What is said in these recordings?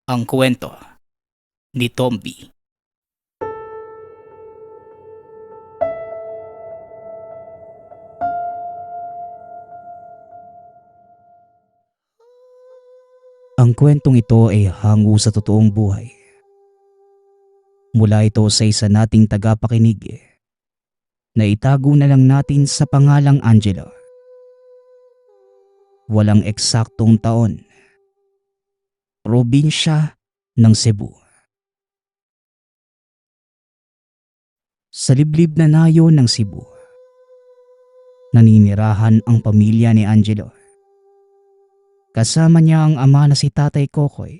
Ang kwento ni Tomby. Ang kwentong ito ay hango sa totoong buhay. Mula ito sa isa nating tagapakinig na itago na lang natin sa pangalang Angelo. Walang eksaktong taon. Probinsya ng Cebu. Sa liblib na nayon ng Cebu, naninirahan ang pamilya ni Angelo. Kasama niya ang ama na si Tatay Kokoy,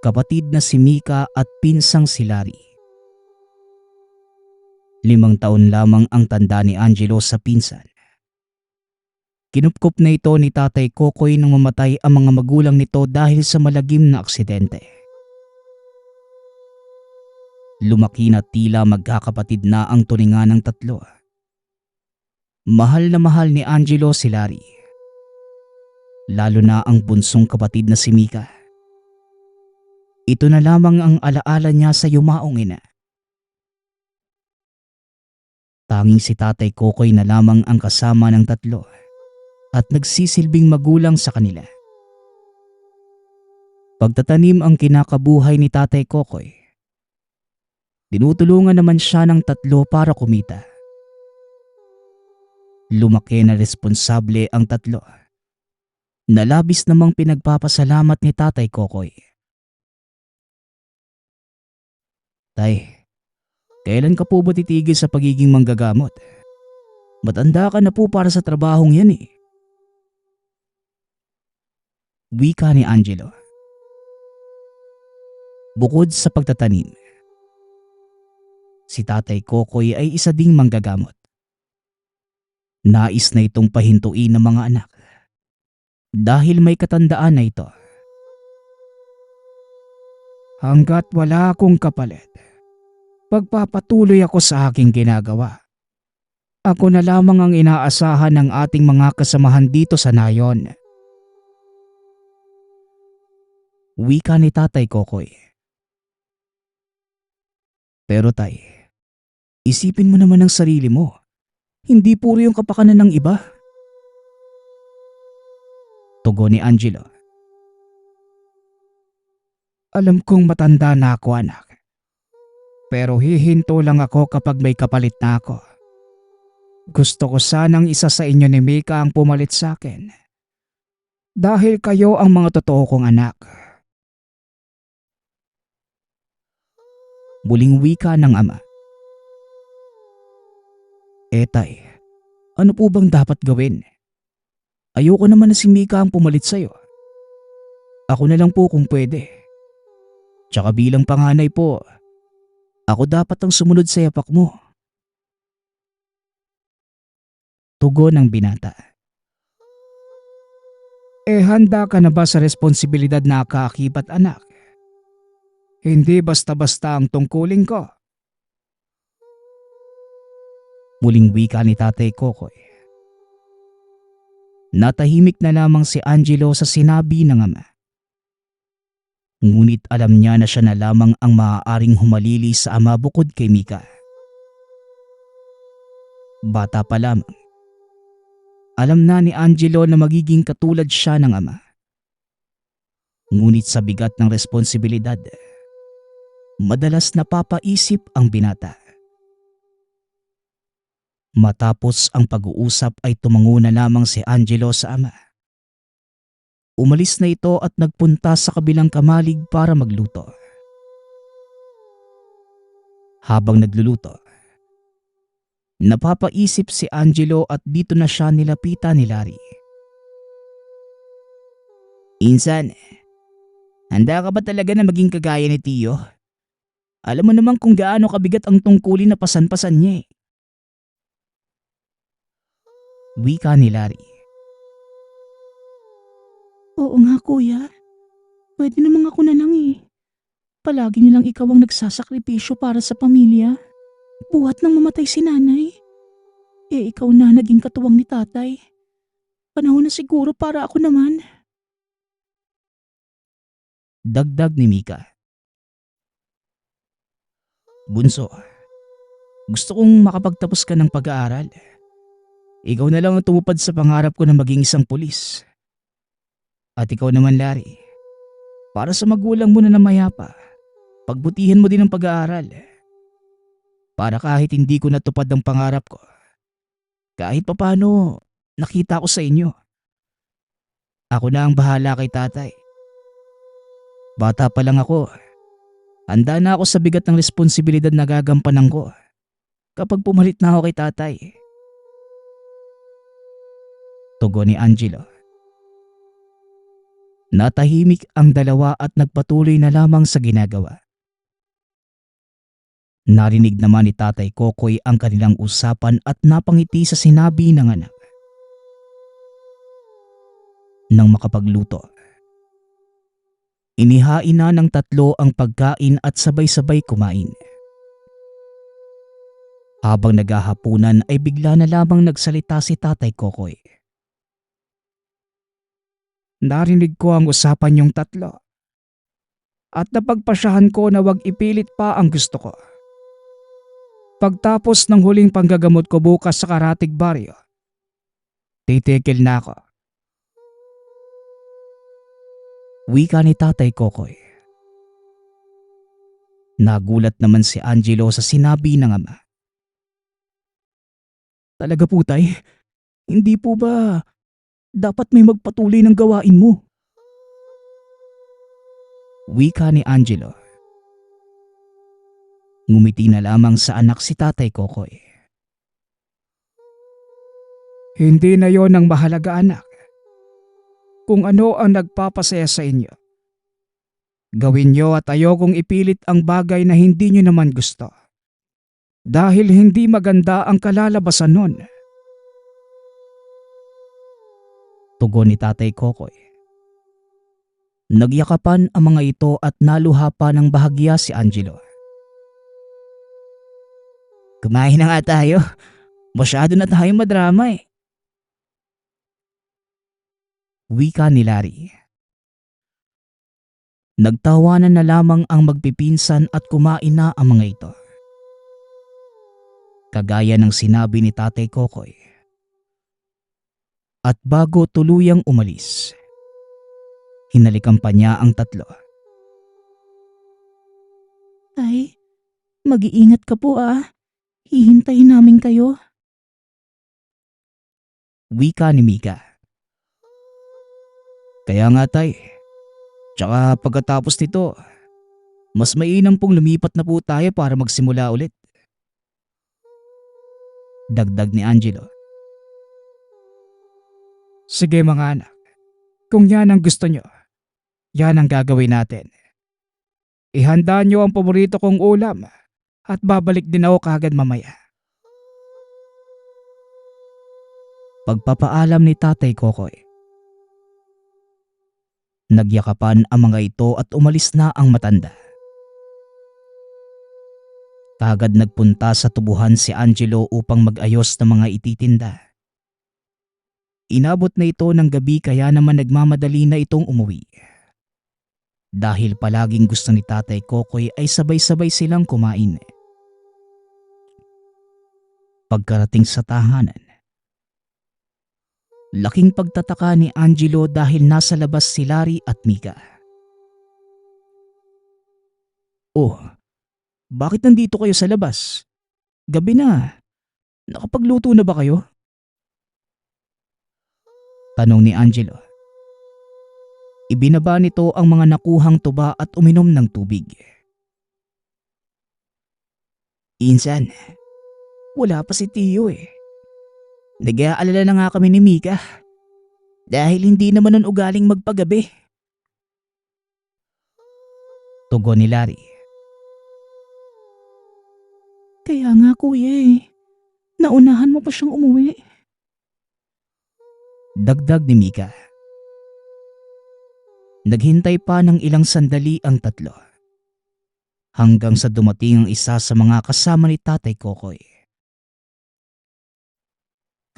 kapatid na si Mika at pinsang si Larry. 5 taon lamang ang tanda ni Angelo sa pinsan. Kinupkop na ito ni Tatay Kokoy nang mamatay ang mga magulang nito dahil sa malagim na aksidente. Lumaki na tila magkakapatid na ang turingan ng tatlo. Mahal na mahal ni Angelo si Larry, lalo na ang bunsong kapatid na si Mika. Ito na lamang ang alaala niya sa yumaong ina. Tanging si Tatay Kokoy na lamang ang kasama ng tatlo at nagsisilbing magulang sa kanila. Pagtatanim ang kinakabuhay ni Tatay Kokoy. Tinutulungan naman siya ng tatlo para kumita. Lumaki na responsable ang tatlo, na labis namang pinagpapasalamat ni Tatay Kokoy. Tay, kailan ka po ba titigil sa pagiging manggagamot? Matanda ka na po para sa trabahong yan eh. Wika ni Angelo. Bukod sa pagtatanim, si Tatay Kokoy ay isa ding manggagamot. Nais na itong pahintuin ng mga anak dahil may katandaan na ito. Hanggat wala akong kapalit, pagpapatuloy ako sa aking ginagawa. Ako na lamang ang inaasahan ng ating mga kasamahan dito sa nayon. Wika ni Tatay Kokoy. Pero tay, isipin mo naman ang sarili mo. Hindi puro yung kapakanan ng iba. Tugon ni Angelo. Alam kong matanda na ako, anak. Pero hihinto lang ako kapag may kapalit na ako. Gusto ko sanang isa sa inyo ni Mika ang pumalit sa akin. Dahil kayo ang mga totoo kong anak. Muling wika ng ama. Tay, ano po bang dapat gawin? Ayoko naman na si Mika ang pumalit sa'yo. Ako na lang po kung pwede. Tsaka bilang panganay po, ako dapat ang sumunod sa yapak mo. Tugon ng binata. Handa ka na ba sa responsibilidad na kaakibat, anak? Hindi basta-basta ang tungkulin ko. Muling wika ni Tatay Kokoy. Natahimik na lamang si Angelo sa sinabi ng ama. Ngunit alam niya na siya na lamang ang maaaring humalili sa ama bukod kay Mika. Bata pa lamang, alam na ni Angelo na magiging katulad siya ng ama. Ngunit sa bigat ng responsibilidad, madalas napapaisip ang binata. Matapos ang pag-uusap ay tumango na lamang si Angelo sa ama. Umalis na ito at nagpunta sa kabilang kamalig para magluto. Habang nagluluto, napapaisip si Angelo at dito na siya nilapitan ni Larry. Insan, handa ka ba talaga na maging kagaya ni Tiyo? Alam mo naman kung gaano kabigat ang tungkulin na pasan-pasan niya eh. Wika ni Larry. Oo nga kuya, pwede namang ako na lang eh. Palagi nilang ikaw ang nagsasakripisyo para sa pamilya. Buhat nang mamatay si nanay. Ikaw na naging katuwang ni tatay. Panahon na siguro para ako naman. Dagdag ni Mika. Bunso, gusto kong makapagtapos ka ng pag-aaral. Ikaw na lang ang tumupad sa pangarap ko na maging isang pulis. At ikaw naman, Larry, para sa magulang mo na namayapa, pagbutihan mo din ang pag-aaral. Para kahit hindi ko natupad ang pangarap ko, kahit papano nakita ko sa inyo. Ako na ang bahala kay tatay. Bata pa lang ako. Handa na ako sa bigat ng responsibilidad na gagampanan ko kapag pumalit na ako kay tatay. Tugon ni Angelo. Natahimik ang dalawa at nagpatuloy na lamang sa ginagawa. Narinig naman ni Tatay Kokoy ang kanilang usapan at napangiti sa sinabi ng anak. Nang makapagluto, inihain na ng tatlo ang pagkain at sabay-sabay kumain. Habang naghahapunan ay bigla na lamang nagsalita si Tatay Kokoy. Narinig ko ang usapan yung tatlo at napagpasyahan ko na wag ipilit pa ang gusto ko. Pagtapos ng huling panggagamot ko bukas sa Karatig Baryo, titikil na ako. Wika ni Tatay Kokoy. Nagulat naman si Angelo sa sinabi ng ama. Talaga po, tay? Hindi po ba dapat may magpatuloy ng gawain mo? Wika ni Angelo. Ngumiti na lamang sa anak si Tatay Kokoy. Hindi na yon ang mahalaga, anak. Kung ano ang nagpapasaya sa inyo. Gawin nyo at ayokong ipilit ang bagay na hindi nyo naman gusto. Dahil hindi maganda ang kalalabasan nun. Tugon ni Tatay Kokoy. Nagyakapan ang mga ito at naluha pa ng bahagya si Angelo. Kumain na nga tayo. Masyado na tayo madrama eh. Wika ni Larry. Nagtawanan na lamang ang magpipinsan at kumain na ang mga ito. Kagaya ng sinabi ni Tatay Kokoy. At bago tuluyang umalis, hinalikan pa niya ang tatlo. Tay, mag-iingat ka po ah. Hihintayin namin kayo. Wika ni Mika. Kaya nga tay. Tsaka pagkatapos nito, mas mainam pong lumipat na po tayo para magsimula ulit. Dagdag ni Angelo. Sige mga anak, kung yan ang gusto nyo, yan ang gagawin natin. Ihanda nyo ang paborito kong ulam at babalik din ako kagad mamaya. Pagpapaalam ni Tatay Kokoy. Nagyakapan ang mga ito at umalis na ang matanda. Kagad nagpunta sa tubuhan si Angelo upang mag-ayos ng mga ititinda. Inabot na ito ng gabi kaya naman nagmamadali na itong umuwi. Dahil palaging gusto ni Tatay Kokoy ay sabay-sabay silang kumain. Pagkarating sa tahanan, laking pagtataka ni Angelo dahil nasa labas si Larry at Mika. Oh, bakit nandito kayo sa labas? Gabi na. Nakapagluto na ba kayo? Tanong ni Angelo. Ibinaba nito ang mga nakuhang tuba at uminom ng tubig. Insan, wala pa si Tio eh. Nag-aalala na nga kami ni Mika. Dahil hindi naman nun ugaling magpagabi. Tugon ni Larry. Kaya nga kuya eh. Naunahan mo pa siyang umuwi. Dagdag ni Mika. Naghintay pa ng ilang sandali ang tatlo. Hanggang sa dumating ang isa sa mga kasama ni Tatay Kokoy.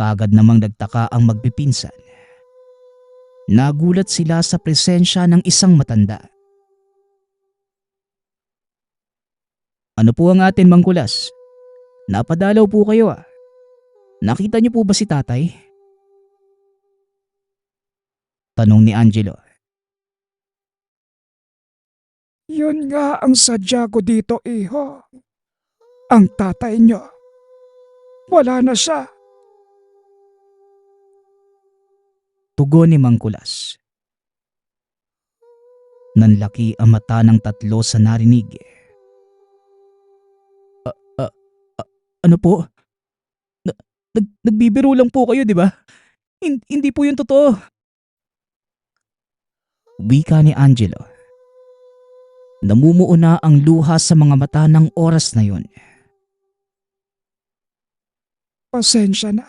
Kagad namang nagtaka ang magpipinsan. Nagulat sila sa presensya ng isang matanda. Ano po ang atin, Mang Kulas? Napadalaw po kayo ah. Nakita niyo po ba si tatay? Tanong ni Angelo. Yun nga ang sadya ko dito, iho. Ang tatay nyo, wala na siya. Tugon ni Mang Kulas. Nanlaki ang mata ng tatlo sa narinig. "Ah, ah, ano po? Nagbibiro lang po kayo, di ba? Hindi po yun totoo." Wika ni Angelo. Namumuo na ang luha sa mga mata ng oras na yun. Pasensya na.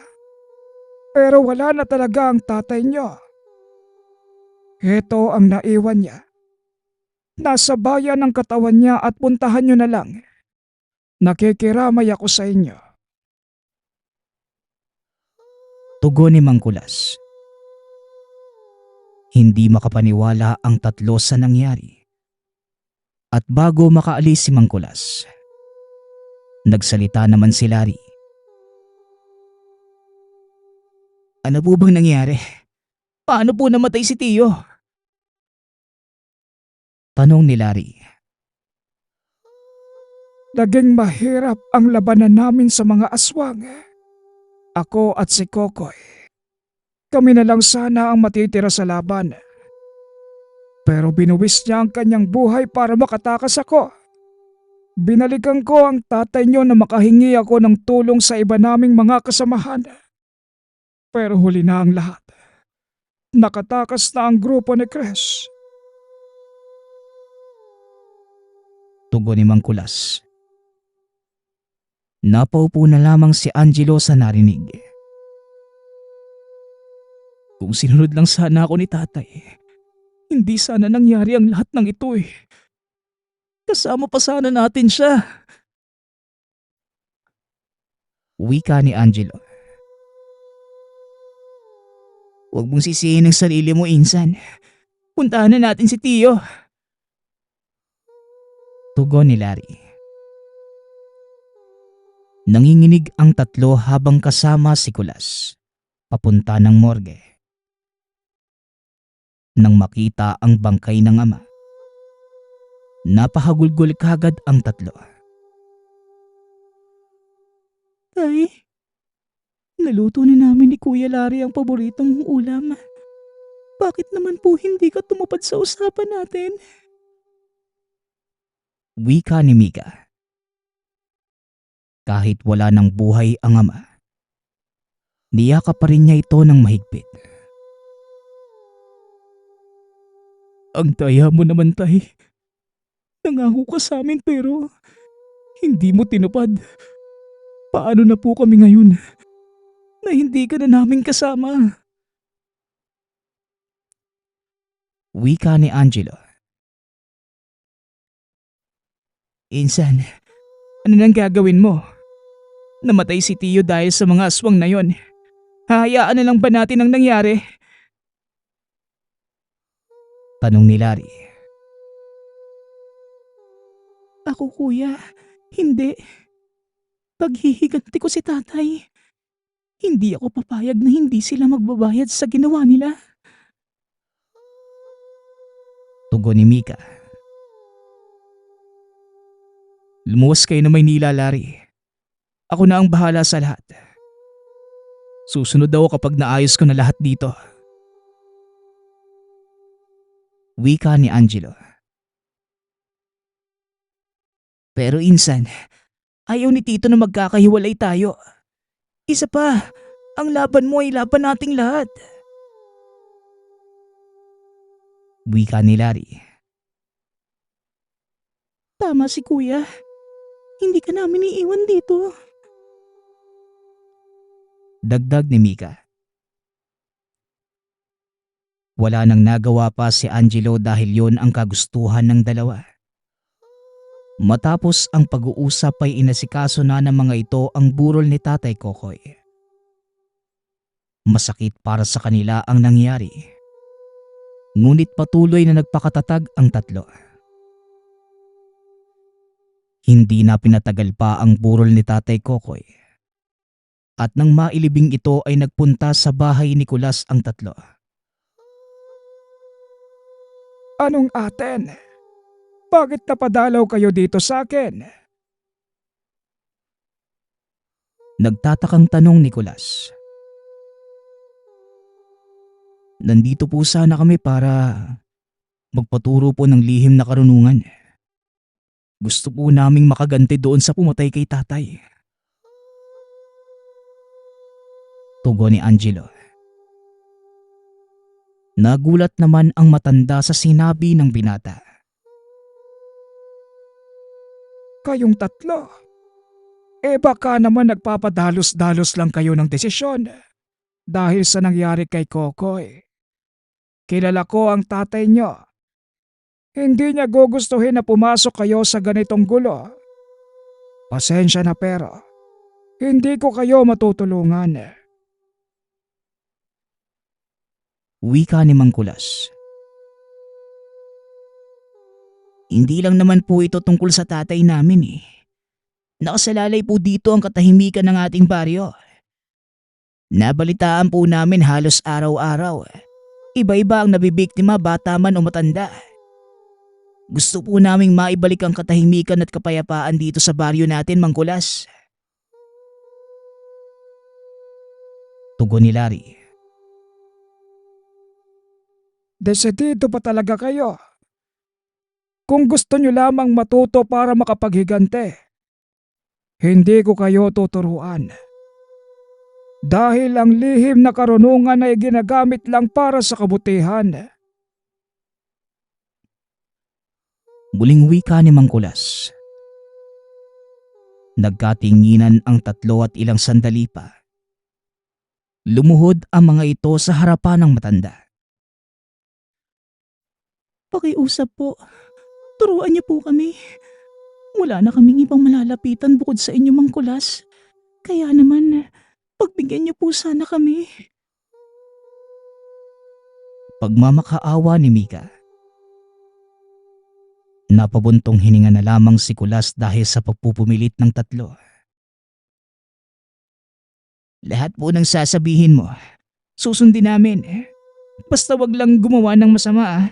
Pero wala na talaga ang tatay nyo. Ito ang naiwan niya. Nasa bayan ng katawan niya at puntahan nyo na lang. Nakikiramay ako sa inyo. Tugon ni Mang Kulas. Hindi makapaniwala ang tatlo sa nangyari. At bago makaalis si Mang Kulas, nagsalita naman si Larry. Ano po bang nangyari? Paano po namatay si Tio? Tanong ni Larry. Naging mahirap ang labanan namin sa mga aswang. Ako at si Kokoy. Kami na lang sana ang matitira sa laban. Pero binuwis niya ang kanyang buhay para makatakas ako. Binalikan ko ang tatay niyo na makahingi ako ng tulong sa iba naming mga kasamahan. Pero huli na ang lahat. Nakatakas na ang grupo ni Chris. Tugon ni Mang Kulas. Napaupo na lamang si Angelo sa narinig. Kung sinunod lang sana ako ni tatay, hindi sana nangyari ang lahat ng ito eh. Kasama pa sana natin siya. Wika ni Angelo. Huwag mong sisihin ang sarili mo, Insan. Puntahan na natin si Tio. Tugon ni Larry. Nanginginig ang tatlo habang kasama si Kulas, papunta ng morgue. Nang makita ang bangkay ng ama, napahagulgol kagad ang tatlo. Tay, naluto na namin ni Kuya Larry ang paboritong mong ulam. Bakit naman po hindi ka tumupad sa usapan natin? Wika ni Mika. Kahit wala ng buhay ang ama, niyakap pa rin niya ito ng mahigpit. Ang daya mo naman, tay. Nangako ka sa amin pero hindi mo tinupad. Paano na po kami ngayon na hindi ka na namin kasama? Wika ni Angelo. Insan, ano nang gagawin mo? Namatay si Tio dahil sa mga aswang na yon. Hahayaan na lang ba natin ang nangyari? Tanong ni Larry. Ako kuya, hindi. Paghihiganti ko si tatay. Hindi ako papayag na hindi sila magbabayad sa ginawa nila. Tugon ni Mika. Lumuwas kayo na Maynila, Larry. Ako na ang bahala sa lahat. Susunod ako kapag naayos ko na lahat dito. Wika ni Angelo. Pero Insan, ayaw ni Tito na magkakahiwalay tayo. Isa pa, ang laban mo ay laban nating lahat. Wika ni Larry. Tama si Kuya. Hindi ka namin iiwan dito. Dagdag ni Mika. Wala nang nagawa pa si Angelo dahil yon ang kagustuhan ng dalawa. Matapos ang pag-uusap ay inasikaso na ng mga ito ang burol ni Tatay Kokoy. Masakit para sa kanila ang nangyari. Ngunit patuloy na nagpakatatag ang tatlo. Hindi na pinatagal pa ang burol ni Tatay Kokoy. At nang mailibing ito ay nagpunta sa bahay ni Kulas ang tatlo. Anong aten? Bakit napadalaw kayo dito sa akin? Nagtatakang tanong ni Kulas. Nandito po sana kami para magpaturo po ng lihim na karunungan. Gusto po naming makaganti doon sa pumatay kay tatay. Tugon ni Angelo. Nagulat naman ang matanda sa sinabi ng binata. Kayong tatlo? Baka naman nagpapadalos-dalos lang kayo ng desisyon dahil sa nangyari kay Kokoy. Kilala ko ang tatay niyo. Hindi niya gugustuhin na pumasok kayo sa ganitong gulo. Pasensya na pero hindi ko kayo matutulungan. Wika ni Mang Kulas. Hindi lang naman po ito tungkol sa tatay namin eh. Nakasalalay po dito ang katahimikan ng ating baryo. Nabalitaan po namin halos araw-araw. Iba-iba ang nabibiktima, bata man o matanda. Gusto po naming maibalik ang katahimikan at kapayapaan dito sa baryo natin, Mang Kulas. Tugon ni Larry. Desidido pa talaga kayo. Kung gusto nyo lamang matuto para makapaghigante, hindi ko kayo tuturuan. Dahil ang lihim na karunungan ay ginagamit lang para sa kabutihan. Muling wika ni Mang Kulas. Nagkatinginan ang tatlo at ilang sandali pa. Lumuhod ang mga ito sa harapan ng matanda. Pakiusap po. Turuan niyo po kami. Wala na kaming ibang malalapitan bukod sa inyo, Mang Kulas. Kaya naman, pagbigyan niyo po sana kami. Pagmamakaawa ni Mika. Napabuntong hininga na lamang si Kulas dahil sa pagpupumilit ng tatlo. Lahat po ng sasabihin mo, susundin namin. Basta wag lang gumawa ng masama.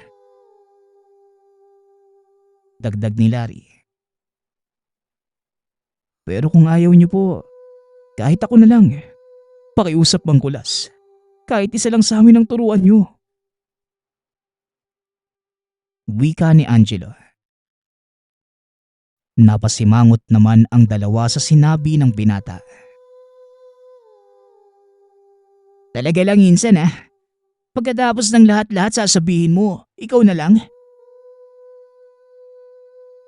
Dagdag ni Larry. Pero kung ayaw niyo po, kahit ako na lang. Pakiusap, Mang Kulas. Kahit isa lang sa amin ang turuan niyo. Wika ni Angelo. Napasimangot naman ang dalawa sa sinabi ng binata. Talaga lang insan ah. Pagkatapos ng lahat-lahat sasabihin mo, ikaw na lang.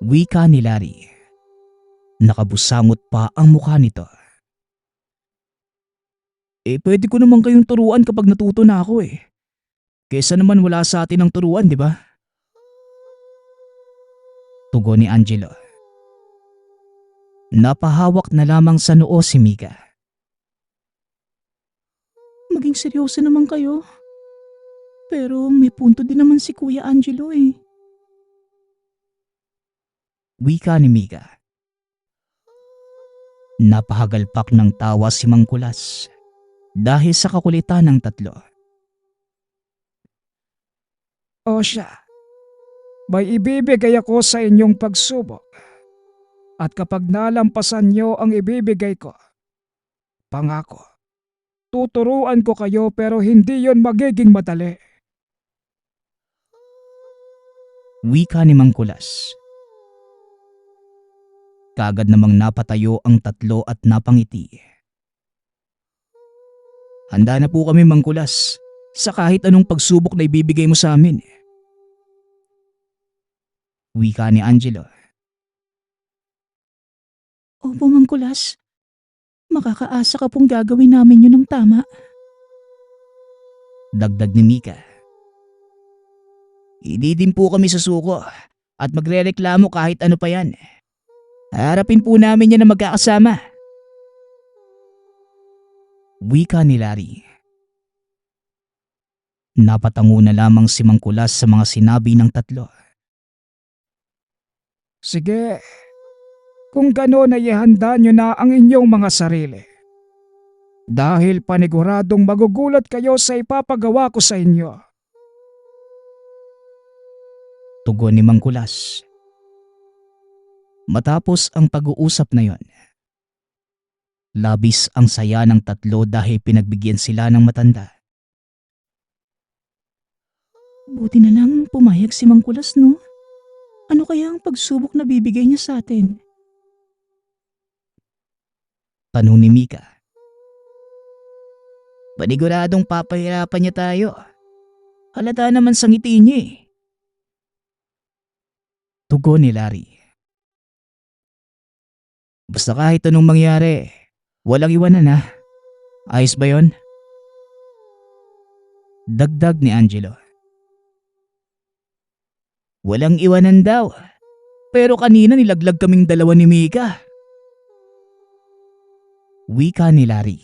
Wika ni Larry. Nakabusangot pa ang mukha nito. Pwede ko naman kayong turuan kapag natuto na ako eh. Kesa naman wala sa atin ang turuan, di ba? Tugon ni Angelo. Napahawak na lamang sa noo si Mika. Maging seryoso naman kayo. Pero may punto din naman si Kuya Angelo eh. Wika ni Mika. Napahagalpak ng tawa si Mang Kulas dahil sa kakulitan ng tatlo. O siya, may ibibigay ako sa inyong pagsubok. At kapag nalampasan niyo ang ibibigay ko, pangako, tuturuan ko kayo pero hindi yon magiging madali. Wika ni Mang Kulas. Kaagad namang napatayo ang tatlo at napangiti. Handa na po kami, Mang Kulas, sa kahit anong pagsubok na ibibigay mo sa amin. Wika ni Angelo. Opo, Mang Kulas. Makakaasa ka pong gagawin namin yun ng tama. Dagdag ni Mika. Hindi din po kami susuko at magrereklamo kahit ano pa yan. Harapin po namin yan na magkakasama. Wika ni Larry. Napatango na lamang si Mang Kulas sa mga sinabi ng tatlo. Sige, Kung gano'n ay ihanda nyo na ang inyong mga sarili. Dahil paniguradong magugulat kayo sa ipapagawa ko sa inyo. Tugon ni Mang Kulas. Matapos ang pag-uusap na yon, labis ang saya ng tatlo dahil pinagbigyan sila ng matanda. Buti na lang pumayag si Mang Kulas, no? Ano kaya ang pagsubok na bibigay niya sa atin? Tanong ni Mika. Paniguradong papahirapan niya tayo. Halata naman sa ngiti niya eh. Tugon ni Larry. Basta kahit anong mangyari, walang iwanan ha. Ayos ba yon? Dagdag ni Angelo. Walang iwanan daw. Pero kanina nilaglag kaming dalawa ni Mika. Wika ni Larry.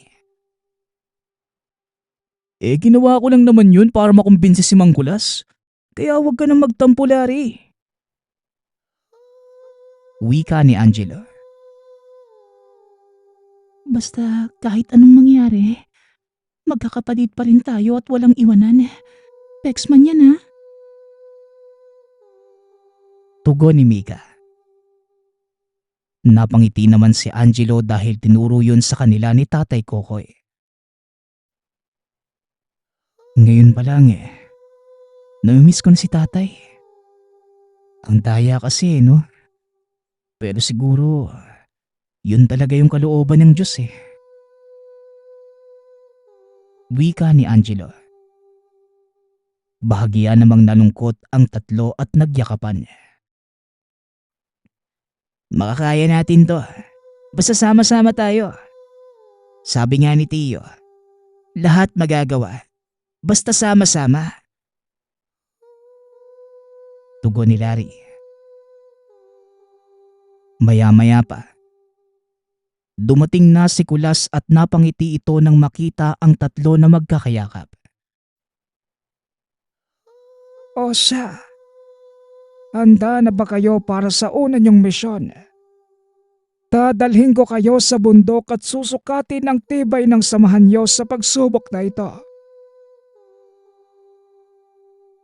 Ginawa ko lang naman yun para makumbinsi si Mang Kulas. Kaya huwag ka nang magtampo, Larry. Wika ni Angelo. Basta kahit anong mangyari, magkakapatid pa rin tayo at walang iwanan. Pex man yan, ha? Tugon ni Mika. Napangiti naman si Angelo dahil tinuro yun sa kanila ni Tatay Kokoy. Ngayon pa lang namimiss ko na si Tatay. Ang daya kasi no? Pero siguro, yun talaga yung kalooban ng Diyos eh. Wika ni Angelo. Bahagya namang nalungkot ang tatlo at nagyakapan. Makakaya natin to. Basta sama-sama tayo. Sabi nga ni Tio, lahat magagawa. Basta sama-sama. Tugon ni Larry. Maya-maya pa, dumating na si Kulas at napangiti ito nang makita ang tatlo na magkakayakap. O siya, handa na ba kayo para sa una niyong misyon? Dadalhin ko kayo sa bundok at susukatin ang tibay ng samahan niyo sa pagsubok na ito.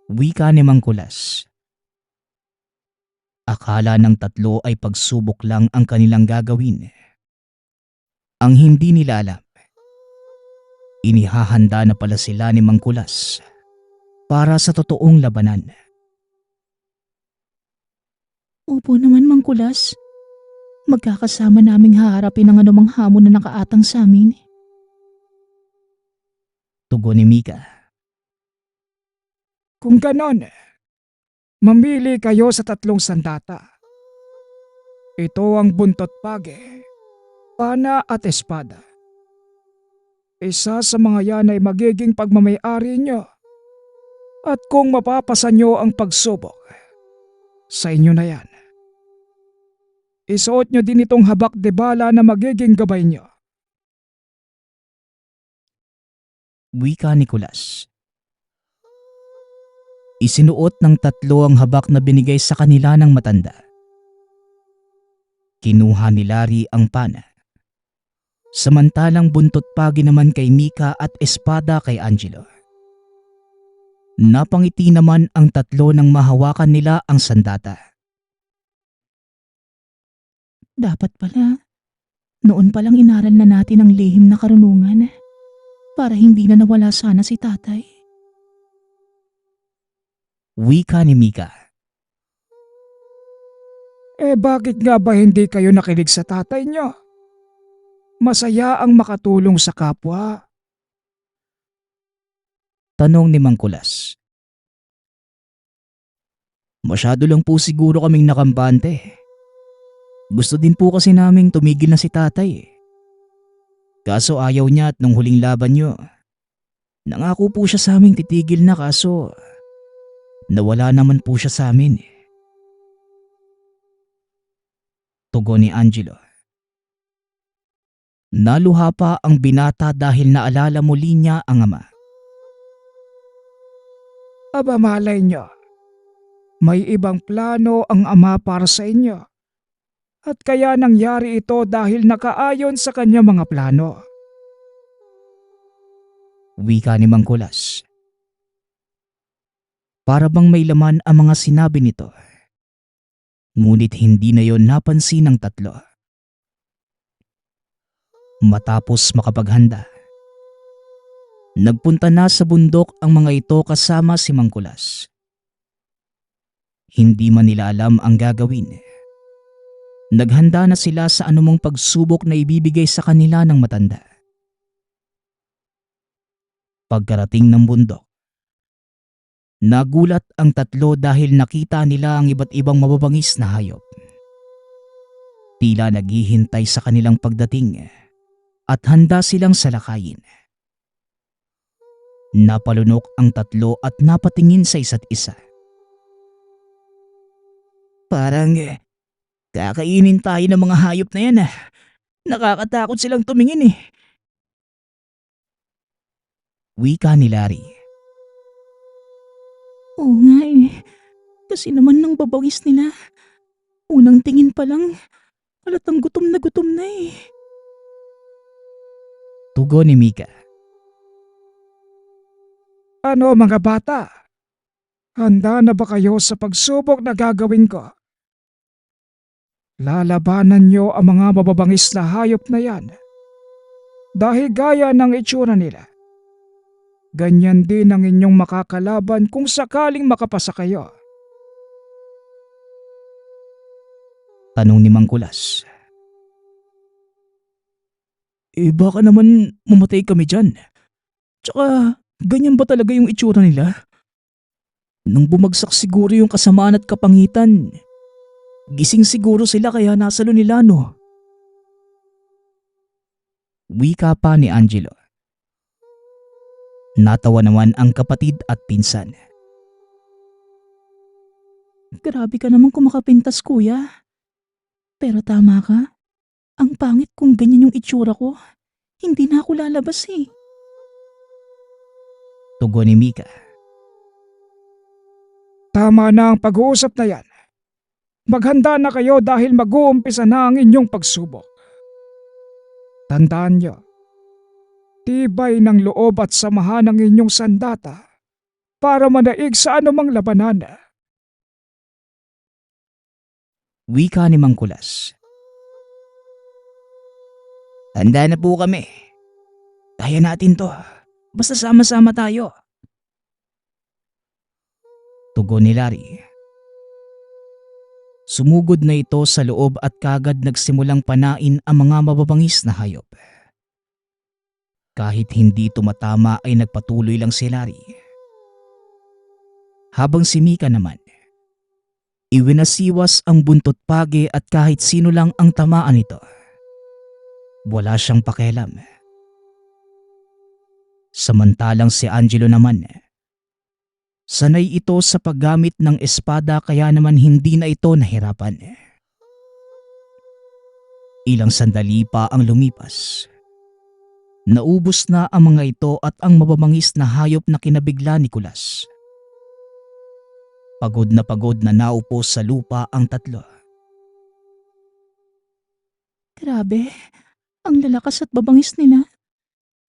Wika ni Mang Kulas. Akala ng tatlo ay pagsubok lang ang kanilang gagawin. Ang hindi nila alam, inihahanda na pala sila ni Mang Kulas para sa totoong labanan. Opo naman, Mang Kulas. Magkakasama naming haharapin ang anumang hamon na nakaatang sa amin. Tugon ni Mika. Kung ganon, mamili kayo sa tatlong sandata. Ito ang buntot page, pana at espada. Isa sa mga yan ay magiging pagmamayari nyo. At kung mapapasa nyo ang pagsubok, sa inyo na yan. Isuot nyo din itong habak de bala na magiging gabay nyo. Wika ni Kulas. Isinuot ng tatlo ang habak na binigay sa kanila ng matanda. Kinuha ni Larry ang pana. Samantalang buntot pagi naman kay Mika at espada kay Angelo. Napangiti naman ang tatlo nang mahawakan nila ang sandata. Dapat pala, noon palang inaral na natin ang lihim na karunungan para hindi na nawala sana si tatay. Wika ni Mika. Bakit nga ba hindi kayo nakinig sa tatay nyo? Masaya ang makatulong sa kapwa. Tanong ni Mang Kulas. Masyado lang po siguro kaming nakampante. Gusto din po kasi naming tumigil na si tatay. Kaso ayaw niya at nung huling laban niyo, nangako po siya sa aming titigil na kaso nawala naman po siya sa amin. Tugon ni Angelo. Naluha pa ang binata dahil naalala muli niya ang ama. Aba malay nyo, may ibang plano ang ama para sa inyo. At kaya nangyari ito dahil nakaayon sa kanya mga plano. Wika ni Mang Kulas. Para bang may laman ang mga sinabi nito. Ngunit hindi na yon napansin ng tatlo. Matapos makapaghanda, nagpunta na sa bundok ang mga ito kasama si Mang Kulas. Hindi man nila alam ang gagawin. Naghanda na sila sa anumang pagsubok na ibibigay sa kanila ng matanda. Pagkarating ng bundok, nagulat ang tatlo dahil nakita nila ang iba't ibang mababangis na hayop. Tila naghihintay sa kanilang pagdating at handa silang salakayin. Napalunok ang tatlo at napatingin sa isa't isa. Parang kakainin tayo ng mga hayop na yan. Nakakatakot silang tumingin . Wika ni Larry. Oo nga Kasi naman nang babawis nila. Unang tingin pa lang, halatang gutom na Tugon ni Mika. Ano mga bata? Handa na ba kayo sa pagsubok na gagawin ko? Lalabanan niyo ang mga mababangis na hayop na yan. Dahil gaya ng itsura nila, ganyan din ang inyong makakalaban kung sakaling makapasa kayo. Tanong ni Mang Kulas. Baka naman mamatay kami dyan. Tsaka ganyan ba talaga yung itsura nila? Nung bumagsak siguro yung kasamaan at kapangitan, gising siguro sila kaya nasalo nila no? Wika pa ni Angelo. Natawa naman ang kapatid at pinsan. Grabe ka naman kung makapintas kuya. Pero tama ka. Ang pangit kung ganyan yung itsura ko. Hindi na ako lalabas Tugon ni Mika. Tama na ang pag-uusap na yan. Maghanda na kayo dahil mag-uumpisa na ang inyong pagsubok. Tandaan niyo, tibay ng loob at samahan ng inyong sandata para manaig sa anumang labanan. Wika ni Mang Kulas. Handa na po kami. Kaya natin to. Basta sama-sama tayo. Tugon ni Larry. Sumugod na ito sa loob at kagad nagsimulang panain ang mga mababangis na hayop. Kahit hindi tumatama ay nagpatuloy lang si Larry. Habang si Mika naman, iwinasiwas ang buntot pagi at kahit sino lang ang tamaan nito. Wala siyang pakialam. Samantalang si Angelo naman, sanay ito sa paggamit ng espada kaya naman hindi na ito nahirapan. Ilang sandali pa ang lumipas. Naubos na ang mga ito at ang mababangis na hayop na kinabigla ni Kulas. Pagod na naupo sa lupa ang tatlo. Grabe. Ang lalakas at babangis nila.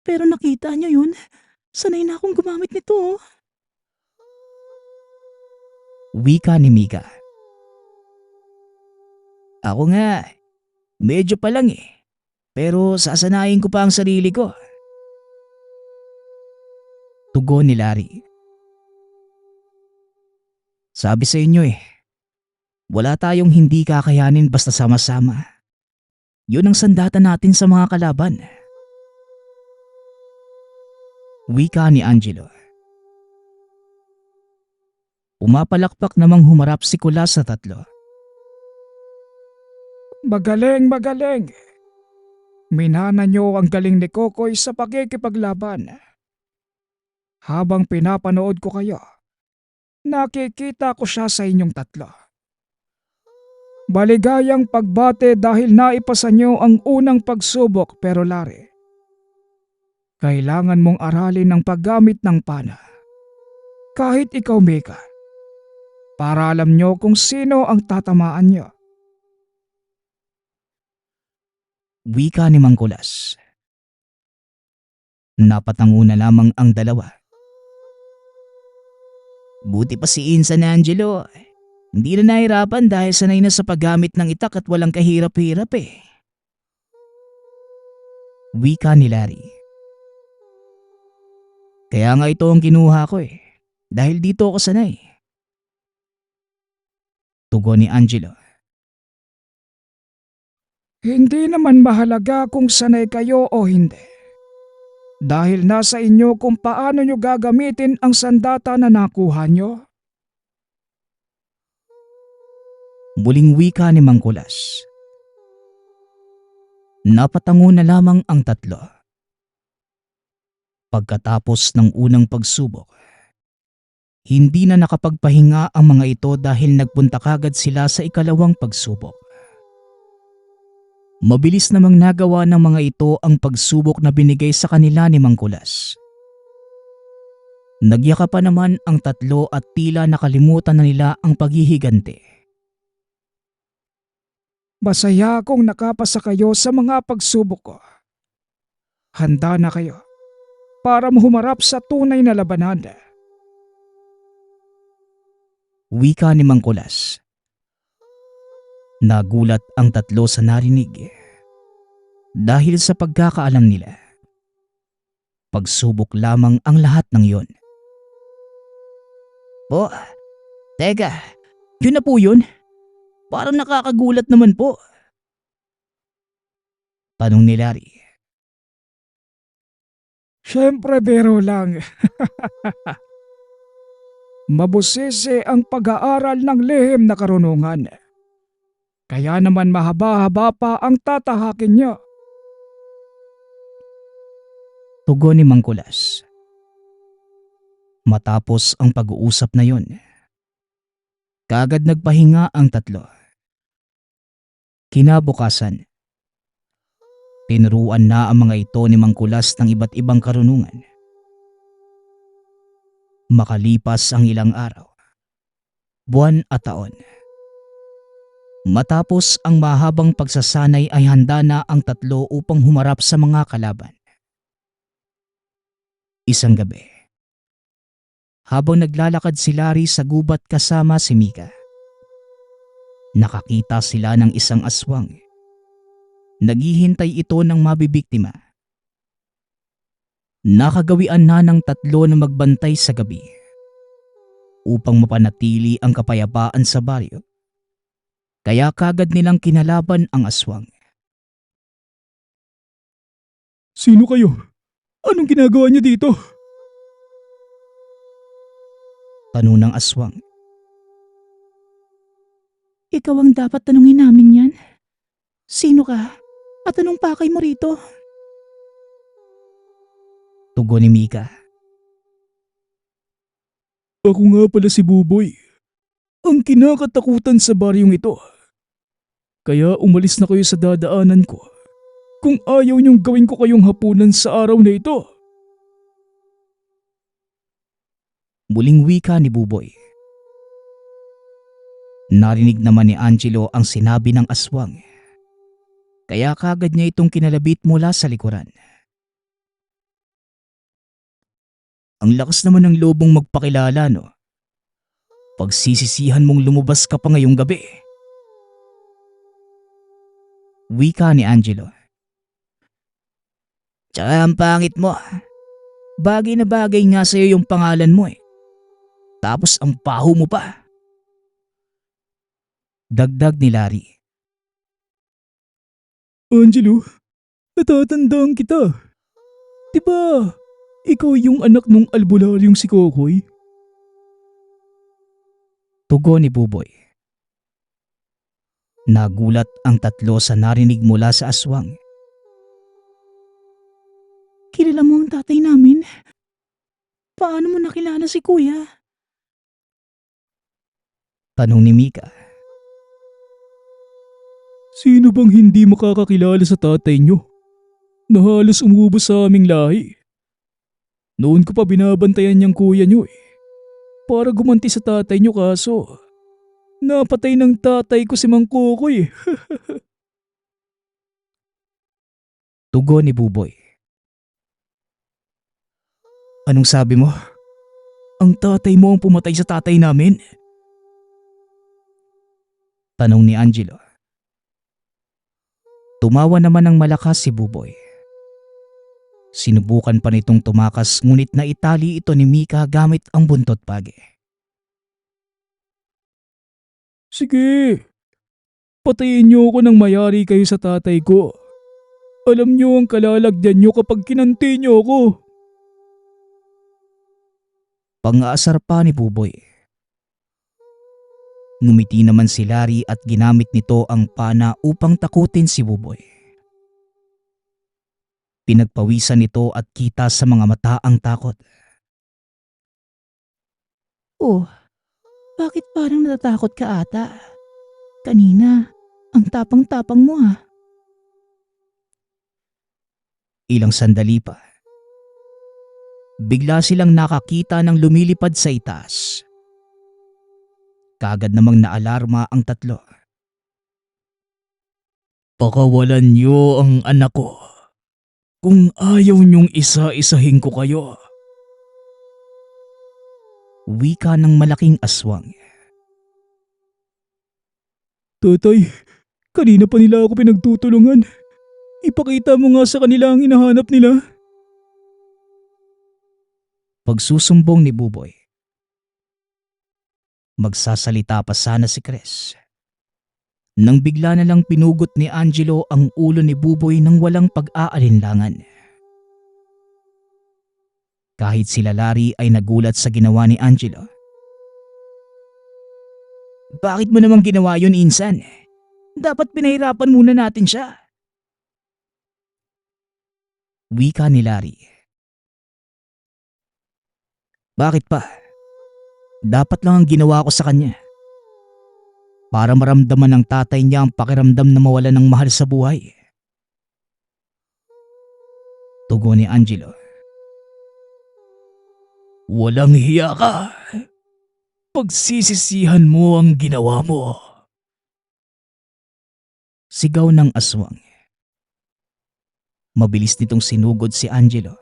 Pero nakita niyo yun? Sanay na akong gumamit nito. Wika ni Mika. Ako nga, medyo pa lang Pero sasanayin ko pa ang sarili ko. Tugon ni Larry. Sabi sa inyo wala tayong hindi kakayanin basta sama-sama. Yun ang sandata natin sa mga kalaban. Wika ni Angelo. Umapalakpak namang humarap si Kulas sa tatlo. Magaling. Minana niyo ang galing ni Kokoy sa pakikipaglaban. Habang pinapanood ko kayo, nakikita ko siya sa inyong tatlo. Maligayang pagbate dahil naipasa niyo ang unang pagsubok pero Larry, kailangan mong aralin ang paggamit ng pana. Kahit ikaw Mika, para alam niyo kung sino ang tatamaan niyo. Wika ni Mang Kulas. Napatango na lamang ang dalawa. Buti pa si Insan Angelo. Hindi na nahirapan dahil sanay na sa paggamit ng itak at walang kahirap-hirap eh. Wika ni Larry. Kaya nga ito ang kinuha ko eh. Dahil dito ako sanay. Tugon ni Angelo. Hindi naman mahalaga kung sanay kayo o hindi. Dahil nasa inyo kung paano nyo gagamitin ang sandata na nakuha nyo. Muling wika ni Mang Kulas. Napatango na lamang ang tatlo. Pagkatapos ng unang pagsubok, hindi na nakapagpahinga ang mga ito dahil nagpunta kagad sila sa ikalawang pagsubok. Mabilis namang nagawa ng mga ito ang pagsubok na binigay sa kanila ni Mang Kulas. Nagyakapan naman ang tatlo at tila nakalimutan na nila ang paghihigante. Masaya akong nakapasa kayo sa mga pagsubok ko. Handa na kayo para humarap sa tunay na labanan. Wika ni Mang Kulas. Nagulat ang tatlo sa narinig dahil sa pagkakaalam nila. Pagsubok lamang ang lahat ng yon. Po, teka, yun na po yun? Parang nakakagulat naman po. Tanong ni Larry. Siyempre biro lang. Mabusisi ang pag-aaral ng lihim na karunungan. Kaya naman mahaba-haba pa ang tatahakin niyo. Tugon ni Mang Kulas. Matapos ang pag-uusap na yon, kagad nagpahinga ang tatlo. Kinabukasan, tinuruan na ang mga ito ni Mang Kulas ng iba't ibang karunungan. Makalipas ang ilang araw, buwan at taon. Matapos ang mahabang pagsasanay ay handa na ang tatlo upang humarap sa mga kalaban. Isang gabi, habang naglalakad si Larry sa gubat kasama si Mika, nakakita sila ng isang aswang. Naghihintay ito ng mabibiktima. Nakagawian na ng tatlo na magbantay sa gabi upang mapanatili ang kapayapaan sa baryo. Kaya kagad nilang kinalaban ang aswang. Sino kayo? Anong ginagawa niyo dito? Tanong ng aswang. Ikaw ang dapat tanungin namin yan. Sino ka? At anong pakay mo rito? Tugon ni Mika. Ako nga pala si Buboy. Ang kinakatakutan sa baryong ito. Kaya umalis na kayo sa dadaanan ko. Kung ayaw niyong gawin ko kayong hapunan sa araw na ito. Muling wika ni Buboy. Narinig naman ni Angelo ang sinabi ng aswang. Kaya kagad niya itong kinalabit mula sa likuran. Ang lakas naman ng lobong magpakilala, no? Pagsisisihan mong lumabas ka pa ngayong gabi. Wika ni Angelo. Tsaka ang pangit mo. Bagay na bagay nga sa'yo yung pangalan mo eh. Tapos ang paho mo pa. Dagdag ni Larry. Angelo, natatandaan kita. Diba, ikaw yung anak nung albularyong si Kokoy? Tugon ni Buboy. Nagulat ang tatlo sa narinig mula sa aswang. Kilala mo ang tatay namin? Paano mo nakilala si kuya? Tanong ni Mika. Sino bang hindi makakakilala sa tatay nyo? Na halos umubos sa aming lahi. Noon ko pa binabantayan niyang kuya nyo eh. Para gumanti sa tatay nyo kaso napatay ng tatay ko si Mang Kokoy eh. Tugon ni Buboy. Anong sabi mo? Ang tatay mo ang pumatay sa tatay namin? Tanong ni Angelo. Tumawa naman ng malakas si Buboy. Sinubukan pa nitong tumakas ngunit naitali ito ni Mika gamit ang buntot pagi. Sige, patayin niyo ako nang mayari kayo sa tatay ko. Alam niyo ang kalalagyan niyo kapag kinanti niyo ako. Pang-aasar pa ni Buboy. Ngumiti naman si Larry at ginamit nito ang pana upang takutin si Buboy. Pinagpawisan nito at kita sa mga mata ang takot. Oh, bakit parang natatakot ka ata? Kanina, ang tapang-tapang mo ha. Ilang sandali pa. Bigla silang nakakita ng lumilipad sa itaas. Kaagad namang naalarma ang tatlo. Pakawalan niyo ang anak ko. Kung ayaw niyong isa-isahin ko kayo. Wika ng malaking aswang. Tatay, kanina pa nila ako pinagtutulungan. Ipakita mo nga sa kanila ang hinahanap nila. Pagsusumbong ni Buboy. Magsasalita pa sana si Chris. Nang bigla na lang pinugot ni Angelo ang ulo ni Buboy nang walang pag-aalinlangan. Kahit sila Larry ay nagulat sa ginawa ni Angelo. Bakit mo naman ginawa yun, Insan? Dapat pinahirapan muna natin siya. Wika ni Larry. Bakit pa? Dapat lang ang ginawa ko sa kanya. Para maramdaman ng tatay niya ang pakiramdam na mawala ng mahal sa buhay. Tugon ni Angelo. Walang hiya ka. Pagsisisihan mo ang ginawa mo. Sigaw ng aswang. Mabilis nitong sinugod si Angelo.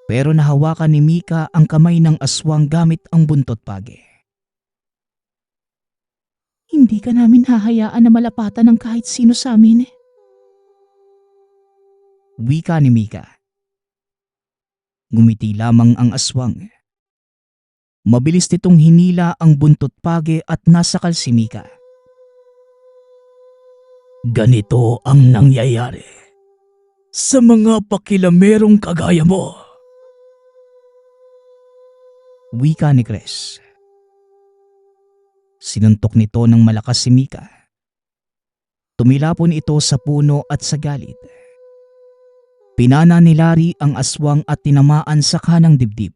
Pero nahawakan ni Mika ang kamay ng aswang gamit ang buntot pagi. Hindi ka namin hahayaan na malapatan ng kahit sino sa amin. Wika ni Mika. Ngumiti lamang ang aswang. Mabilis nitong hinila ang buntot pagi at nasakal si Mika. Ganito ang nangyayari sa mga pakilamerong kagaya mo. Wika ni Chris. Sinuntok nito ng malakas si Mika. Tumilapon ito sa puno at sa galit. Pinana ni Larry ang aswang at tinamaan sa kanang dibdib.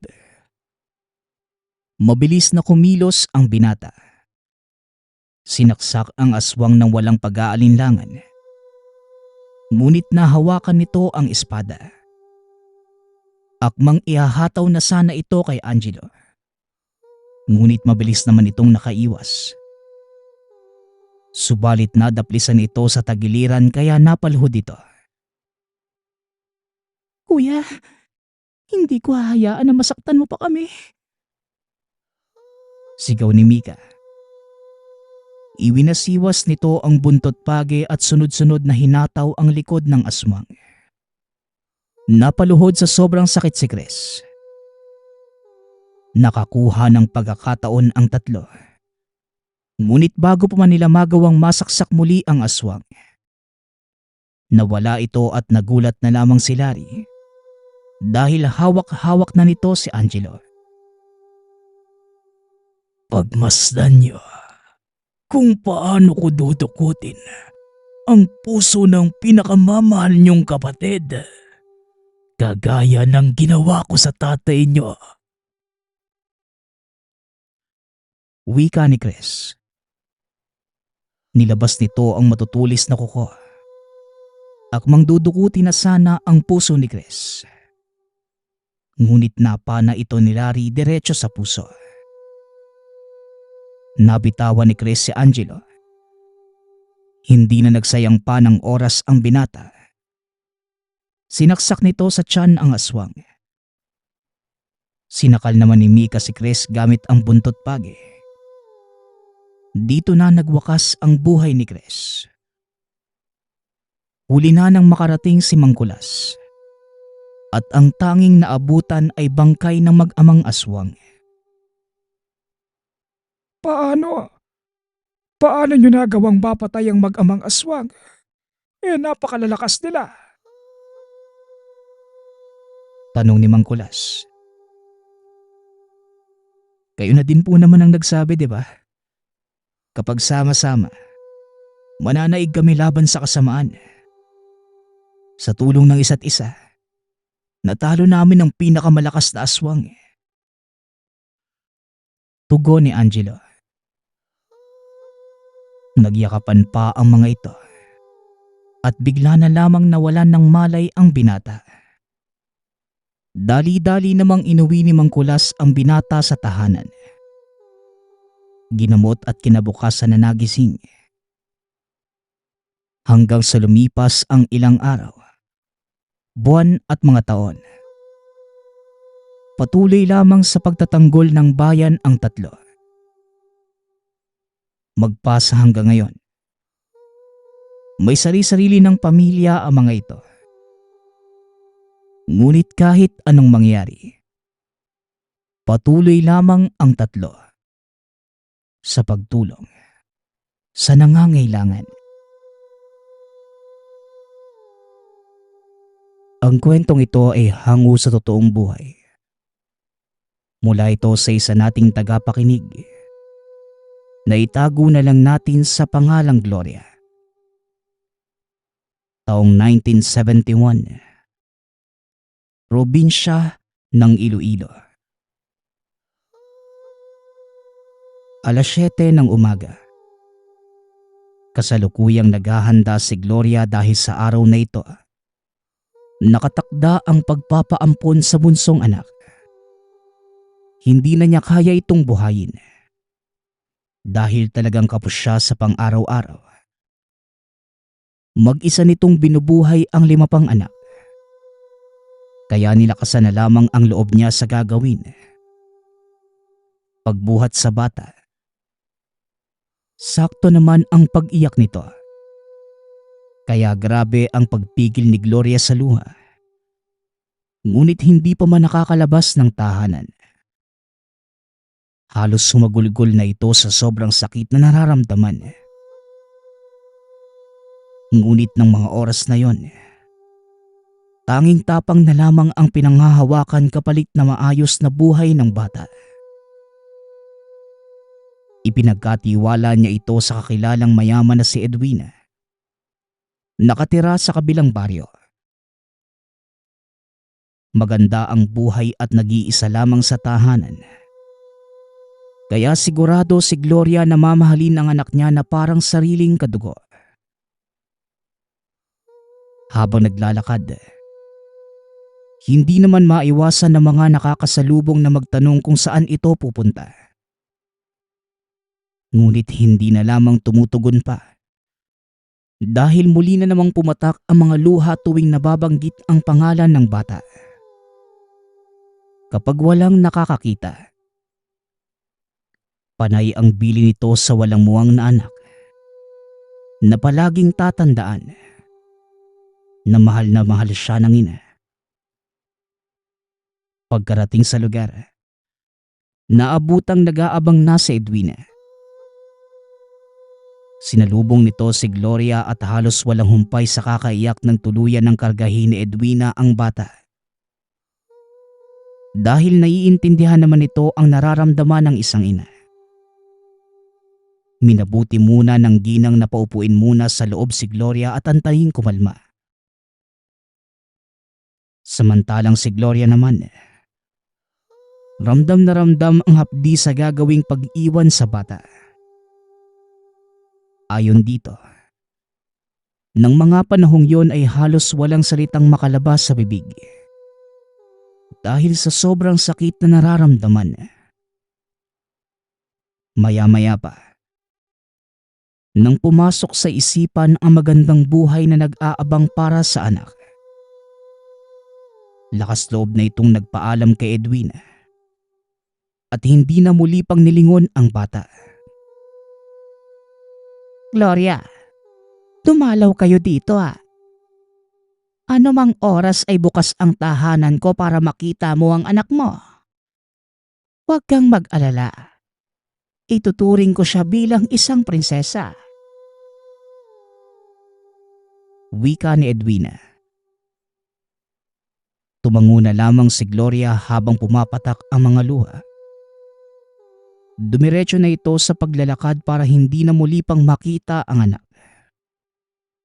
Mabilis na kumilos ang binata. Sinaksak ang aswang ng walang pag-aalinlangan. Ngunit nahawakan nito ang espada. Akmang ihahataw na sana ito kay Angelo. Ngunit mabilis naman itong nakaiwas. Subalit nadaplisan ito sa tagiliran kaya napalhod ito. Kuya, hindi ko hahayaan na masaktan mo pa kami. Sigaw ni Mika. Iwinasiwas nito ang buntot pagi at sunod-sunod na hinataw ang likod ng aswang. Napaluhod sa sobrang sakit si Chris. Nakakuha ng pagkakataon ang tatlo. Ngunit bago pa man nila magawang masaksak muli ang aswang, nawala ito at nagulat na lamang si Larry dahil hawak-hawak na nito si Angelo. Pagmasdan niyo kung paano ko dudukutin ang puso ng pinakamamahal niyong kapatid, kagaya ng ginawa ko sa tatay niyo. Wika ni Chris. Nilabas nito ang matutulis na kuko. Akmang dudukutin na sana ang puso ni Chris. Ngunit napana ito ni Larry diretso sa puso. Nabitawan ni Chris si Angelo. Hindi na nagsayang pa ng oras ang binata. Sinaksak nito sa tiyan ang aswang. Sinakal naman ni Mika si Chris gamit ang buntot pagi. Dito na nagwakas ang buhay ni Chris. Huli na nang makarating si Mangkulas. At ang tanging naabutan ay bangkay ng mag-amang aswang. Paano? Paano nyo nagawang mapatay ang mag-amang aswang? Napakalalakas nila. Tanong ni Mangkulas. Kayo na din po naman ang nagsabi, di ba? Kapag sama-sama, mananaig kami laban sa kasamaan. Sa tulong ng isa't isa, natalo namin ang pinakamalakas na aswang. Tugon ni Angelo. Nagyakapan pa ang mga ito at bigla na lamang nawalan ng malay ang binata. Dali-dali namang inuwi ni Mangkulas ang binata sa tahanan. Ginamot at kinabukasan na nagising. Hanggang sa lumipas ang ilang araw, buwan at mga taon. Patuloy lamang sa pagtatanggol ng bayan ang tatlo. Magpasa hanggang ngayon. May sari-sarili ng pamilya ang mga ito. Ngunit kahit anong mangyari, patuloy lamang ang tatlo sa pagtulong sa nangangailangan. Ang kwentong ito ay hango sa totoong buhay. Mula ito sa isa nating tagapakinig na itago na lang natin sa pangalang Gloria. Taong 1971. Probinsya ng Iloilo. Alas 7 ng umaga. Kasalukuyang naghahanda si Gloria dahil sa araw na ito. Nakatakda ang pagpapaampon sa bunsong anak. Hindi na niya kaya itong buhayin. Dahil talagang kapos siya sa pang-araw-araw. Mag-isa nitong binubuhay ang 5 pang anak. Kaya nilakasan na lamang ang loob niya sa gagawin. Pagbuhat sa bata. Sakto naman ang pag-iyak nito. Kaya grabe ang pagpigil ni Gloria sa luha. Ngunit hindi pa man nakakalabas ng tahanan. Halos sumagulgol na ito sa sobrang sakit na nararamdaman. Ngunit ng mga oras na yon, tanging tapang na lamang ang pinanghahawakan kapalit na maayos na buhay ng bata. Ipinagkatiwala niya ito sa kakilalang mayaman na si Edwina. Nakatira sa kabilang baryo. Maganda ang buhay at nag-iisa lamang sa tahanan. Kaya sigurado si Gloria na mamahalin ang anak niya na parang sariling kadugo. Habang naglalakad, hindi naman maiwasan ng mga nakakasalubong na magtanong kung saan ito pupunta. Ngunit hindi na lamang tumutugon pa. Dahil muli na namang pumatak ang mga luha tuwing nababanggit ang pangalan ng bata. Kapag walang nakakakita, panay ang bili nito sa walang muwang na anak na palaging tatandaan na mahal siya ng ina. Pagkarating sa lugar, naabutang nag-aabang na si Edwina. Sinalubong nito si Gloria at halos walang humpay sa kakaiyak ng tuluyan ng kargahin ni Edwina ang bata. Dahil naiintindihan naman nito ang nararamdaman ng isang ina. Minabuti muna ng ginang na paupuin muna sa loob si Gloria at antayin kumalma. Samantalang si Gloria naman, ramdam na ramdam ang hapdi sa gagawing pag-iwan sa bata. Ayon dito, nang mga panahong yon ay halos walang salitang makalabas sa bibig. Dahil sa sobrang sakit na nararamdaman. Maya-maya pa, nang pumasok sa isipan ang magandang buhay na nag-aabang para sa anak, Lakas loob na itong nagpaalam kay Edwina at hindi na muli pang nilingon ang bata. Gloria, dumalaw kayo dito Ano mang oras ay bukas ang tahanan ko para makita mo ang anak mo. Huwag kang mag-alala. Ituturing ko siya bilang isang prinsesa. Wika ni Edwina. Tumango na lamang si Gloria habang pumapatak ang mga luha. Dumiretso na ito sa paglalakad para hindi na muli pang makita ang anak.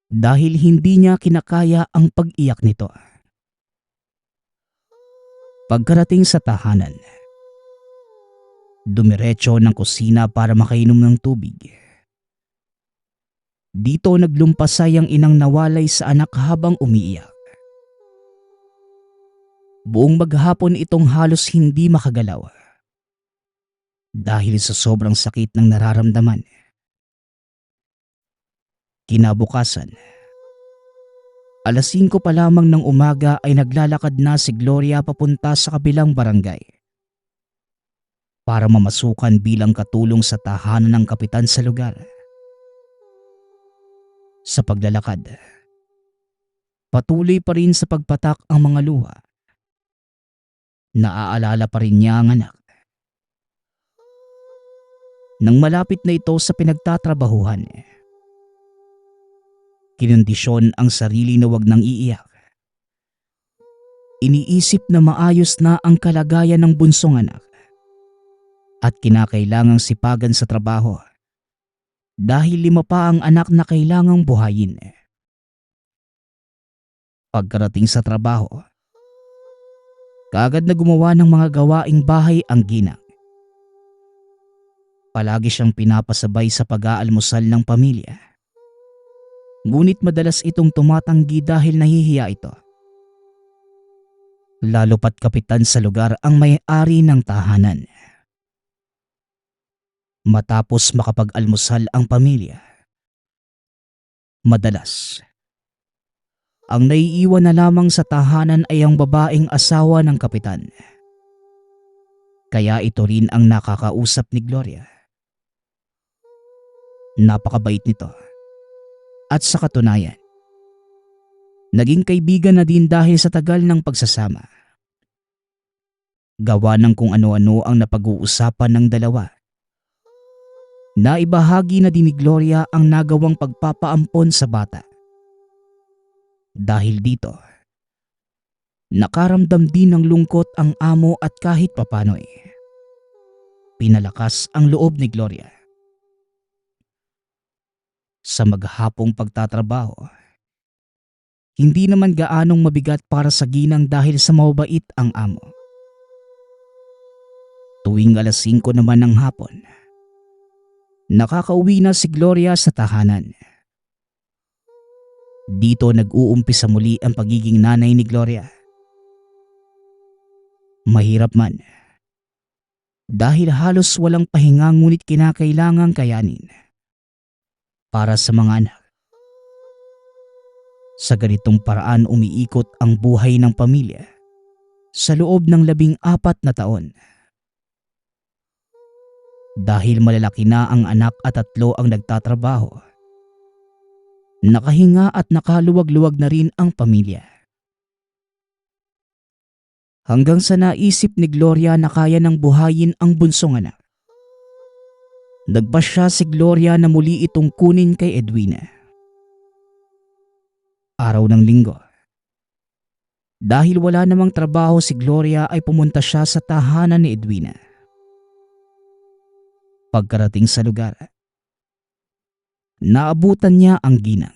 Dahil hindi niya kinakaya ang pag-iyak nito. Pagkarating sa tahanan, dumiretso ng kusina para makainom ng tubig. Dito naglumpasay ang inang nawalay sa anak habang umiiyak. Buong maghapon itong halos hindi makagalaw. Dahil sa sobrang sakit ng nararamdaman. Kinabukasan, 5:00 pa lamang ng umaga ay naglalakad na si Gloria papunta sa kabilang barangay para mamasukan bilang katulong sa tahanan ng kapitan sa lugar. Sa paglalakad, patuloy pa rin sa pagpatak ang mga luha. Naaalala pa rin niya ang anak. Nang malapit na ito sa pinagtatrabahuhan, kinondisyon ang sarili na wag nang iiyak. Iniisip na maayos na ang kalagayan ng bunsong anak at kinakailangang sipagan sa trabaho dahil 5 pa ang anak na kailangang buhayin. Pagkarating sa trabaho, kaagad na gumawa ng mga gawaing bahay ang ginang. Palagi siyang pinapasabay sa pag-aalmusal ng pamilya. Ngunit madalas itong tumatanggi dahil nahihiya ito. Lalo pat kapitan sa lugar ang may-ari ng tahanan. Matapos makapag-almusal ang pamilya, madalas, ang naiiwan na lamang sa tahanan ay ang babaeng asawa ng kapitan. Kaya ito rin ang nakakausap ni Gloria. Napakabait nito. At sa katunayan, naging kaibigan na din dahil sa tagal ng pagsasama. Gawa ng kung ano-ano ang napag-uusapan ng dalawa. Naibahagi na din ni Gloria ang nagawang pagpapaampon sa bata. Dahil dito, nakaramdam din ng lungkot ang amo at kahit papano'y pinalakas ang loob ni Gloria. Sa maghapong pagtatrabaho, hindi naman gaanong mabigat para sa ginang dahil sa mabait ang amo. Tuwing 5:00 naman ng hapon, nakakauwi na si Gloria sa tahanan. Dito nag-uumpisa muli ang pagiging nanay ni Gloria. Mahirap man, dahil halos walang pahinga ngunit kinakailangang kayanin para sa mga anak. Sa ganitong paraan umiikot ang buhay ng pamilya sa loob ng 14 na taon. Dahil malalaki na ang anak at 3 ang nagtatrabaho, nakahinga at nakaluwag-luwag na rin ang pamilya. Hanggang sa naisip ni Gloria na kaya nang buhayin ang bunsong anak. Nagpasya si Gloria na muli itong kunin kay Edwina. Araw ng linggo. Dahil wala namang trabaho si Gloria ay pumunta siya sa tahanan ni Edwina. Pagkarating sa lugar, naabutan niya ang ginang.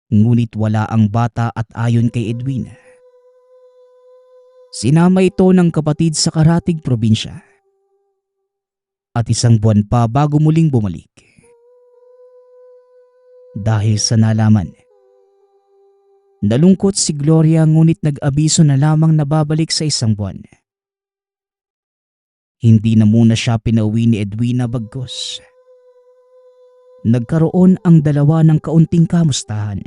Ngunit wala ang bata at ayon kay Edwina, sinama ito ng kapatid sa karatig probinsya. At 1 buwan pa bago muling bumalik. Dahil sa nalaman, nalungkot si Gloria ngunit nag-abiso na lamang na babalik sa 1 buwan. Hindi na muna siya pinauwi ni Edwina bagkus nagkaroon ang dalawa ng kaunting kamustahan.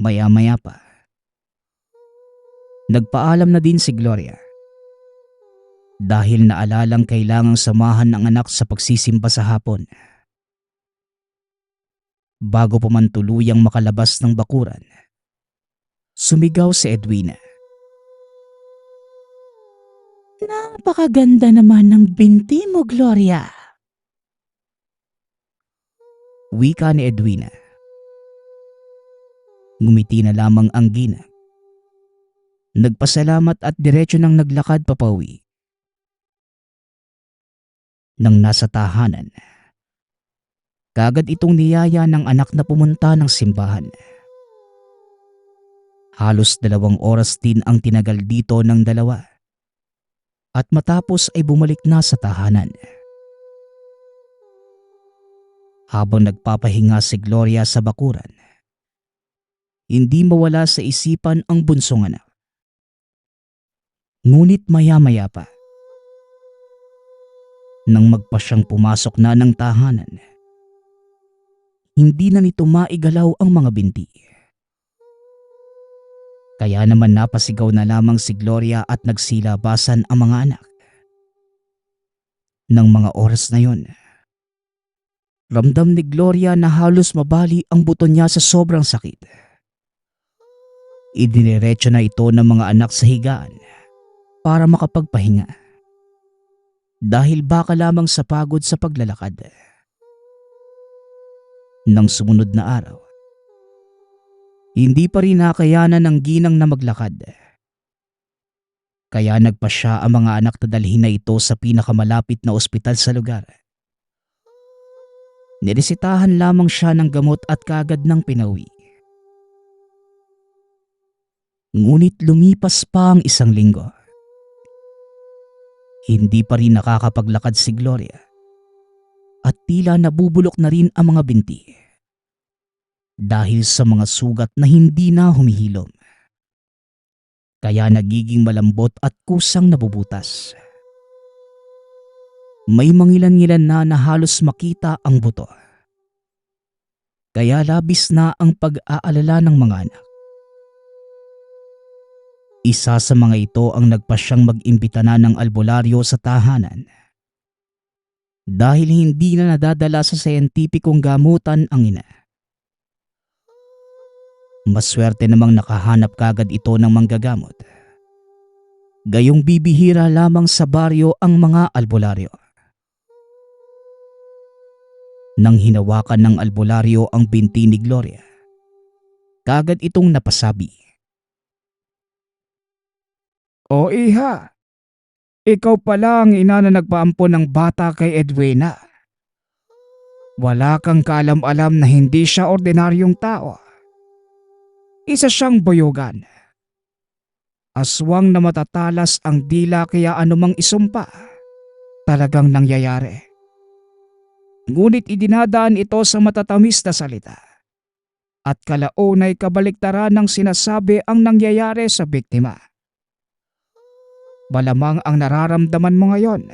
Maya-maya pa, nagpaalam na din si Gloria dahil naalalang kailangang samahan ng anak sa pagsisimba sa hapon. Bago pa man tuluyang makalabas ng bakuran, sumigaw si Edwina. Napakaganda naman ng binti mo, Gloria. Wika ni Edwina. Ngumiti na lamang ang ginang. Nagpasalamat at diretso nang naglakad papauwi. Nang nasa tahanan, kagad itong niyaya ng anak na pumunta ng simbahan. Halos 2 oras din ang tinagal dito ng dalawa. At matapos ay bumalik na sa tahanan. Habang nagpapahinga si Gloria sa bakuran, hindi mawala sa isipan ang bunsong anak. Ngunit maya-maya pa, nang magpa siyang pumasok na ng tahanan, hindi na nito maigalaw ang mga binti. Kaya naman napasigaw na lamang si Gloria at nagsilabasan ang mga anak. Nang mga oras na yon, ramdam ni Gloria na halos mabali ang buto niya sa sobrang sakit. Idiniretso na ito ng mga anak sa higaan para makapagpahinga. Dahil baka lamang sa pagod sa paglalakad. Nang sumunod na araw, hindi pa rin nakayanan ng ginang na maglakad. Kaya nagpasya ang mga anak na dalhin na ito sa pinakamalapit na ospital sa lugar. Niresitahan lamang siya ng gamot at kagad ng pinauwi. Ngunit lumipas pa ang 1 linggo. Hindi pa rin nakakapaglakad si Gloria at tila nabubulok na rin ang mga binti. Dahil sa mga sugat na hindi na humihilom. Kaya nagiging malambot at kusang nabubutas. May mangilan-ngilan na halos makita ang buto. Kaya labis na ang pag-aalala ng mga anak. Isa sa mga ito ang nagpasyang mag-imbita na ng albularyo sa tahanan. Dahil hindi na nadadala sa siyentipikong gamutan ang ina. Maswerte namang nakahanap kagad ito ng manggagamot. Gayong bibihira lamang sa baryo ang mga albularyo. Nang hinawakan ng albularyo ang binti ni Gloria, kagad itong napasabi. O iha, ikaw pala ang ina na nagpaampon ng bata kay Edwina. Wala kang kaalam-alam na hindi siya ordinaryong tao. Isa siyang boyogan. Aswang na matatalas ang dila kaya anumang isumpa talagang nangyayari. Ngunit idinadaan ito sa matatamis na salita. At kalaunay kabaliktaran ng sinasabi ang nangyayari sa biktima. Malamang ang nararamdaman mo ngayon.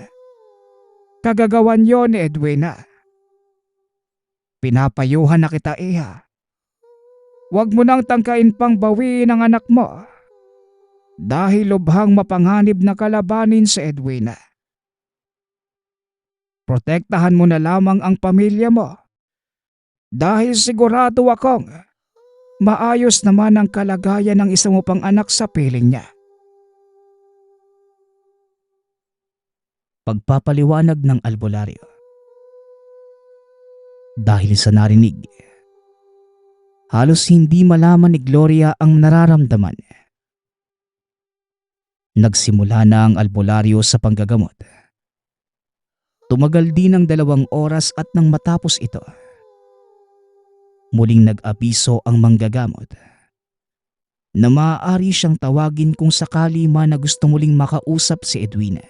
Kagagawan yon ni Edwina. Pinapayuhan na kita, iha. Huwag mo nang tangkain pang bawiin ang anak mo. Dahil lubhang mapanganib na kalabanin si Edwina. Protektahan mo na lamang ang pamilya mo. Dahil sigurado akong maayos naman ang kalagayan ng isa mo pang anak sa piling niya. Pagpapaliwanag ng albularyo. Dahil sa narinig, halos hindi malaman ni Gloria ang nararamdaman. Nagsimula na ang albularyo sa panggagamot. Tumagal din ng 2 oras at nang matapos ito, muling nag-abiso ang manggagamot na maaari siyang tawagin kung sakali man na gusto muling makausap si Edwina.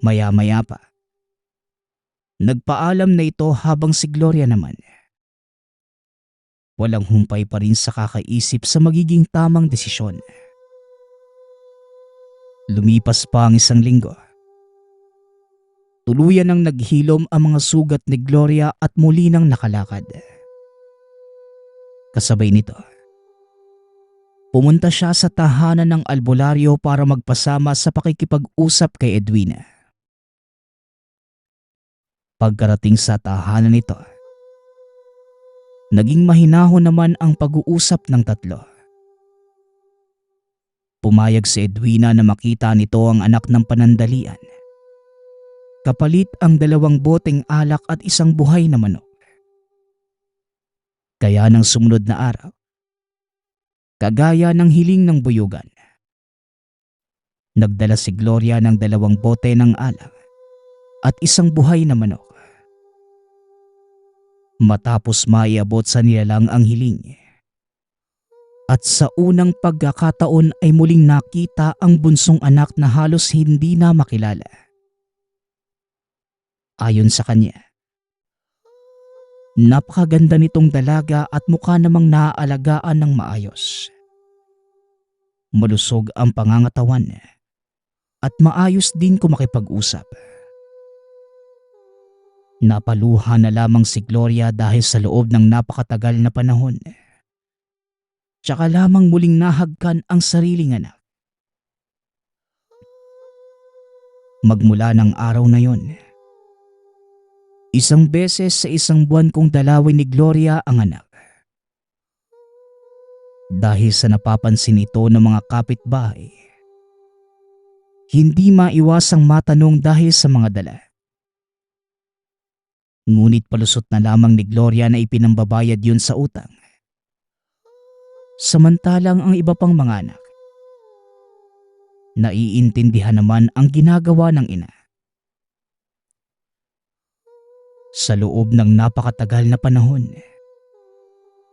Maya-maya pa, nagpaalam na ito habang si Gloria naman walang humpay pa rin sa kakaisip sa magiging tamang desisyon. Lumipas pa ang 1 linggo. Tuluyan nang naghilom ang mga sugat ni Gloria at muli nang nakalakad. Kasabay nito, pumunta siya sa tahanan ng albularyo para magpasama sa pakikipag-usap kay Edwina. Pagkarating sa tahanan nito, naging mahinahon naman ang pag-uusap ng tatlo. Pumayag si Edwina na makita nito ang anak ng panandalian. Kapalit ang 2 boteng alak at isang buhay na manok. Kaya ng sumunod na araw, kagaya ng hiling ng buyugan, nagdala si Gloria ng 2 bote ng alak at isang buhay na manok. Matapos maiabot sa nilalang ang hiling, at sa unang pagkakataon ay muling nakita ang bunsong anak na halos hindi na makilala. Ayon sa kanya, napakaganda nitong dalaga at mukha namang naaalagaan ng maayos. Malusog ang pangangatawan at maayos din kumakipag-usap. Napaluha na lamang si Gloria dahil sa loob ng napakatagal na panahon. Tsaka lamang muling nahagkan ang sariling anak. Magmula ng araw na yon, isang beses sa isang buwan kong dalawin ni Gloria ang anak. Dahil sa napapansin ito ng mga kapitbahay, hindi maiwasang matanong dahil sa mga dala. Ngunit palusot na lamang ni Gloria na ipinambabayad yun sa utang. Samantalang ang iba pang mga anak, naiintindihan naman ang ginagawa ng ina. Sa loob ng napakatagal na panahon,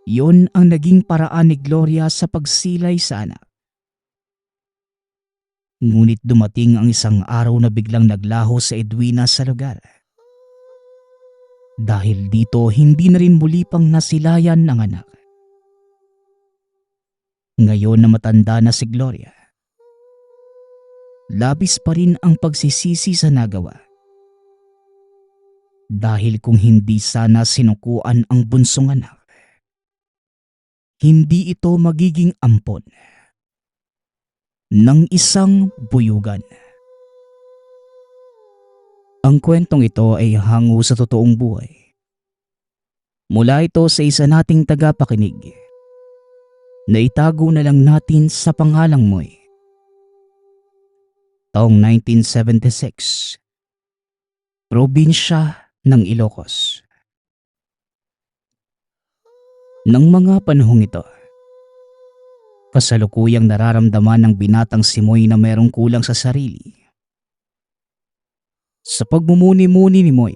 yon ang naging paraan ni Gloria sa pagsilay sa anak. Ngunit dumating ang isang araw na biglang naglaho sa Edwina sa lugar. Dahil dito hindi na rin muli pang nasilayan ng anak. Ngayon na matanda na si Gloria, labis pa rin ang pagsisisi sa nagawa. Dahil kung hindi sana sinukuan ang bunsong anak, hindi ito magiging ampon ng isang buyugan. Ang kwentong ito ay hango sa totoong buhay. Mula ito sa isa nating tagapakinig na itago na lang natin sa pangalang Moy. Taong 1976, probinsya ng Ilocos. Nang mga panahong ito, kasalukuyang nararamdaman ng binatang si Moy na merong kulang sa sarili. Sa pagmumuni-muni ni Moy,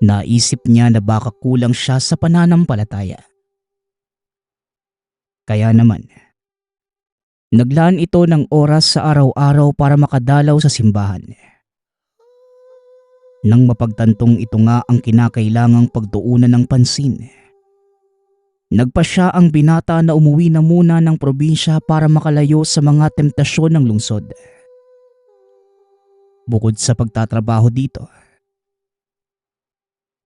naisip niya na baka kulang siya sa pananampalataya. Kaya naman, naglaan ito ng oras sa araw-araw para makadalaw sa simbahan. Nang mapagtantong ito nga ang kinakailangang pagtuunan ng pansin, nagpa siya ang binata na umuwi na muna ng probinsya para makalayo sa mga temptasyon ng lungsod. Bukod sa pagtatrabaho dito,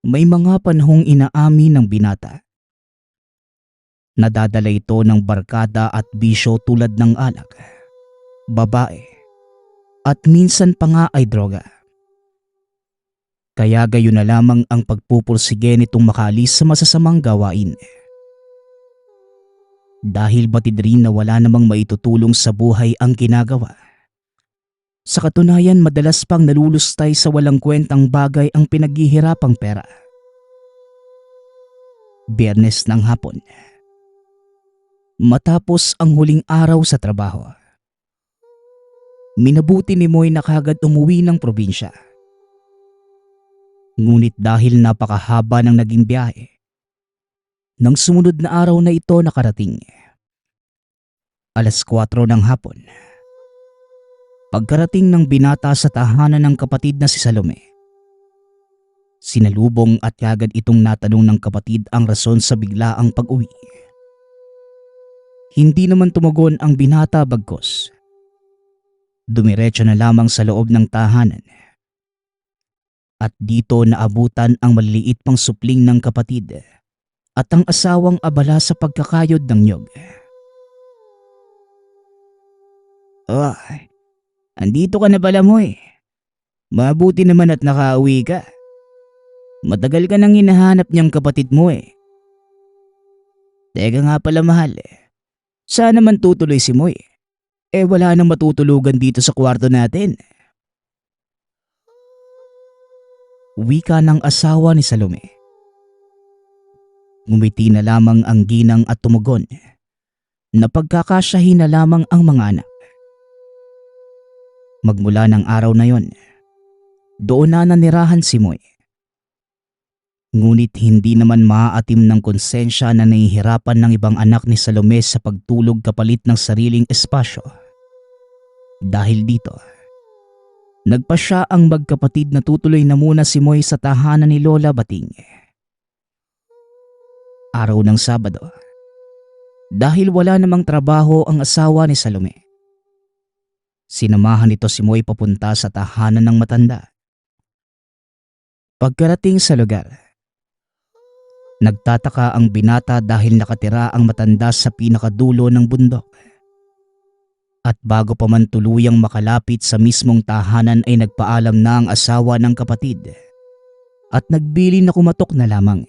may mga panahong inaamin ng binata. Nadadala ito ng barkada at bisyo tulad ng alak, babae, at minsan pa nga ay droga. Kaya gayon na lamang ang pagpupursige nitong makalis sa masasamang gawain. Dahil batid rin na wala namang maitutulong sa buhay ang ginagawa. Sa katunayan, madalas pang nalulustay sa walang kwentang bagay ang pinaghihirapang pera. Biyernes ng hapon, matapos ang huling araw sa trabaho, minabuti ni Moy na kagad umuwi ng probinsya. Ngunit dahil napakahaba ng naging biyahe, nang sumunod na araw na ito nakarating, 4:00 ng hapon, pagkarating ng binata sa tahanan ng kapatid na si Salome, sinalubong at kagad itong natanong ng kapatid ang rason sa biglaang pag-uwi. Hindi naman tumugon ang binata bagkus. Dumiretso na lamang sa loob ng tahanan. At dito naabutan ang maliliit pang supling ng kapatid at ang asawang abala sa pagkakayod ng niyog. Oh, andito ka na pala mo eh. Mabuti naman at nakauwi ka. Matagal ka nang hinahanap niyang kapatid mo eh. Teka nga pala mahal eh. Saan naman tutuloy si Moy? Eh wala nang matutulugan dito sa kwarto natin. Wika ng asawa ni Salome. Ngumiti na lamang ang ginang at tumugon. Napagkakasyahin na lamang ang mga anak. Magmula ng araw na yon, doon na nanirahan si Moy. Ngunit hindi naman maaatim ng konsensya na nahihirapan ng ibang anak ni Salome sa pagtulog kapalit ng sariling espasyo. Dahil dito, nagpa siya ang magkapatid na tutuloy na muna si Moy sa tahanan ni Lola Bating. Araw ng Sabado, dahil wala namang trabaho ang asawa ni Salome, sinamahan nito si Moy papunta sa tahanan ng matanda. Pagkarating sa lugar, nagtataka ang binata dahil nakatira ang matanda sa pinakadulo ng bundok. At bago pa man tuluyang makalapit sa mismong tahanan ay nagpaalam na ang asawa ng kapatid at nagbili na kumatok na lamang.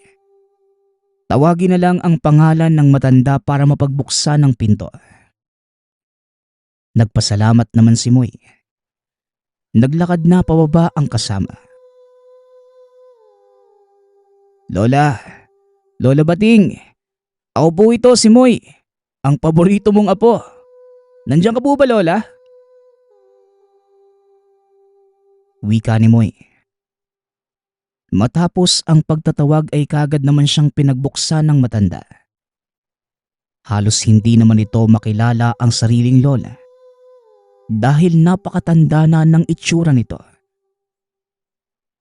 Tawagin na lang ang pangalan ng matanda para mapagbuksan ng pinto. Nagpasalamat naman si Moy. Naglakad na pababa ang kasama. Lola Bating, ako po ito si Moy, ang paborito mong apo. Nandiyan ka po ba, Lola? Wika ni Moy. Matapos ang pagtatawag ay kagad naman siyang pinagbuksan ng matanda. Halos hindi naman ito makilala ang sariling lola dahil napakatanda na ng itsura nito.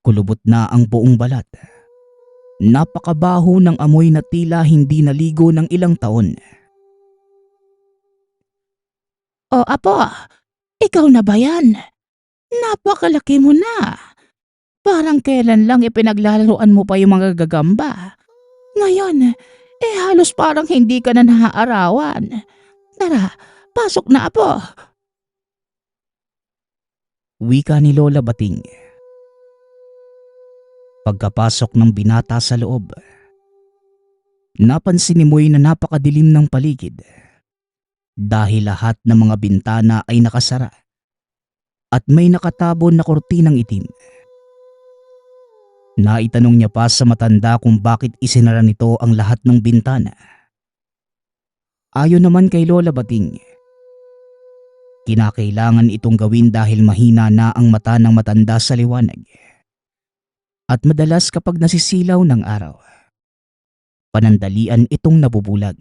Kulubot na ang buong balat. Napakabaho ng amoy na tila hindi naligo ng ilang taon. O apo, ikaw na ba yan? Napakalaki mo na. Parang kailan lang ipinaglalaroan mo pa yung mga gagamba. Ngayon, halos parang hindi ka na naaarawan. Tara, pasok na apo. Wika ni Lola Bating. Pagkapasok ng binata sa loob, napansin ni Moy na napakadilim ng paligid dahil lahat ng mga bintana ay nakasara at may nakatabon na kortinang itim. Naitanong niya pa sa matanda kung bakit isinara nito ang lahat ng bintana. Ayon naman kay Lola Bating, kinakailangan itong gawin dahil mahina na ang mata ng matanda sa liwanag. At madalas kapag nasisilaw ng araw, panandalian itong nabubulag.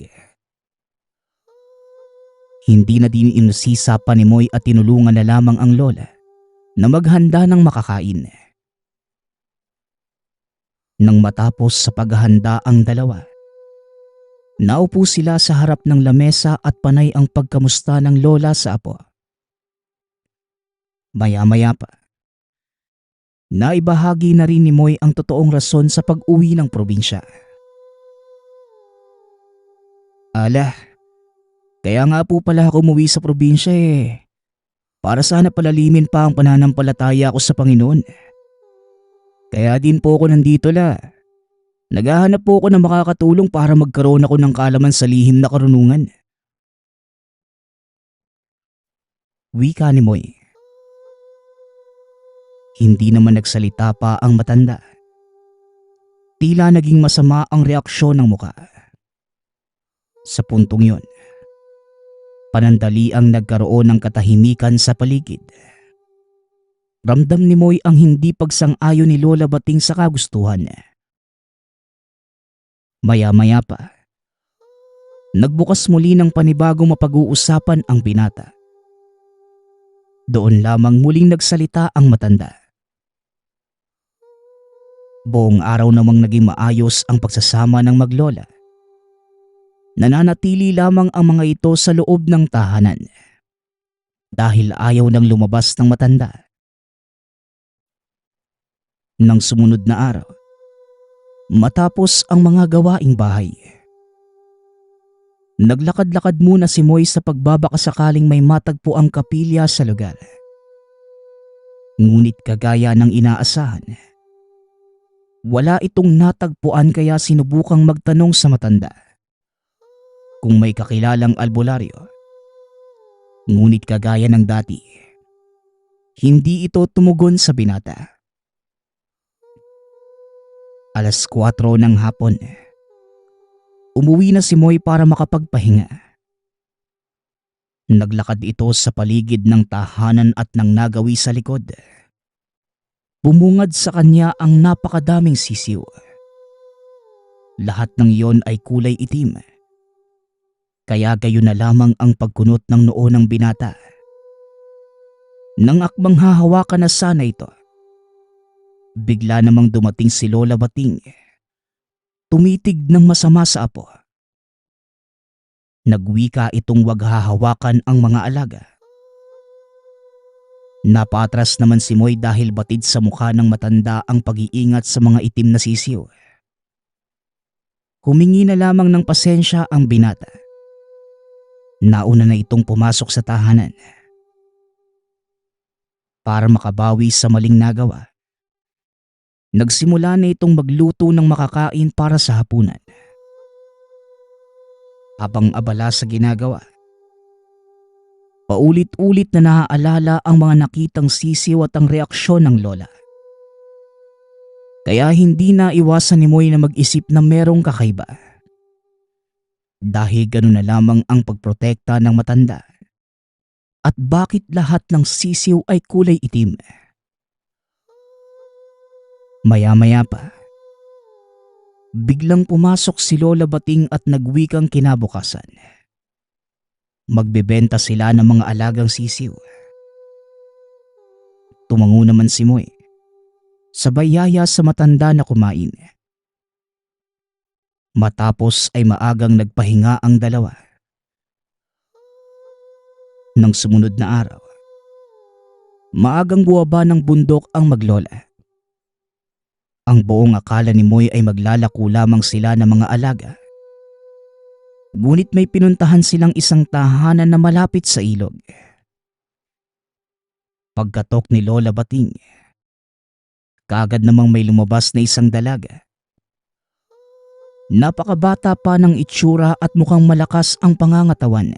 Hindi na din inusisa pa ni Moy at tinulungan na lamang ang lola na maghanda ng makakain. Nang matapos sa paghahanda ang dalawa, naupo sila sa harap ng lamesa at panay ang pagkamusta ng lola sa apo. Maya-maya pa, naibahagi na rin ni Moy ang totoong rason sa pag-uwi ng probinsya. Kaya nga po pala ako umuwi sa probinsya eh. Para sana palalimin pa ang pananampalataya ko sa Panginoon. Kaya din po ako nandito Naghahanap po ako ng makakatulong para magkaroon ako ng kaalaman sa lihim na karunungan. Wika ni Moy. Hindi naman nagsalita pa ang matanda. Tila naging masama ang reaksyon ng muka. Sa puntong yon, panandali ang nagkaroon ng katahimikan sa paligid. Ramdam ni Moy ang hindi pagsang-ayon ni Lola Bating sa kagustuhan. Maya-maya pa, nagbukas muli ng panibagong mapag-uusapan ang binata. Doon lamang muling nagsalita ang matanda. Buong araw namang naging maayos ang pagsasama ng maglola. Nananatili lamang ang mga ito sa loob ng tahanan dahil ayaw nang lumabas ng matanda. Nang sumunod na araw, Matapos ang mga gawaing bahay, naglakad-lakad muna si Moy sa pagbabakasakaling may matagpo ang kapilya sa lugar. Ngunit kagaya ng inaasahan, wala itong natagpuan kaya sinubukang magtanong sa matanda kung may kakilalang albularyo. Ngunit kagaya ng dati, hindi ito tumugon sa binata. Alas 4 ng hapon, umuwi na si Moy para makapagpahinga. Naglakad ito sa paligid ng tahanan at nang nagawi sa likod, bumungad sa kanya ang napakadaming sisiw. Lahat ng iyon ay kulay itim, kaya gayon na lamang ang pagkunot ng noo ng binata. Nang akbang hahawakan na sana ito, bigla namang dumating si Lola Bating. Tumitig ng masama sa apo. Nagwika itong wag hahawakan ang mga alaga. Napatras naman si Moy dahil batid sa mukha ng matanda ang pag-iingat sa mga itim na sisiw. Humingi na lamang ng pasensya ang binata. Nauna na itong pumasok sa tahanan para makabawi sa maling nagawa. Nagsimula na itong magluto ng makakain para sa hapunan. Habang abala sa ginagawa, paulit-ulit na naaalala ang mga nakitang sisiw at ang reaksyon ng lola. Kaya hindi na iwasan ni Moy na mag-isip na merong kakaiba. Dahil gano'n na lamang ang pagprotekta ng matanda. At bakit lahat ng sisiw ay kulay itim? Maya-maya pa, biglang pumasok si Lola Bating at nagwikang kinabukasan. Magbebenta sila ng mga alagang sisiw. Tumango naman si Moy, sabay yaya sa matanda na kumain. Matapos ay maagang nagpahinga ang dalawa. Nang sumunod na araw, maagang buwaba ng bundok ang maglola. Ang buong akala ni Moy ay maglalako lamang sila ng mga alaga. Ngunit may pinuntahan silang isang tahanan na malapit sa ilog. Pagkatok ni Lola Bating, kaagad namang may lumabas na isang dalaga. Napakabata pa ng itsura at mukhang malakas ang pangangatawan.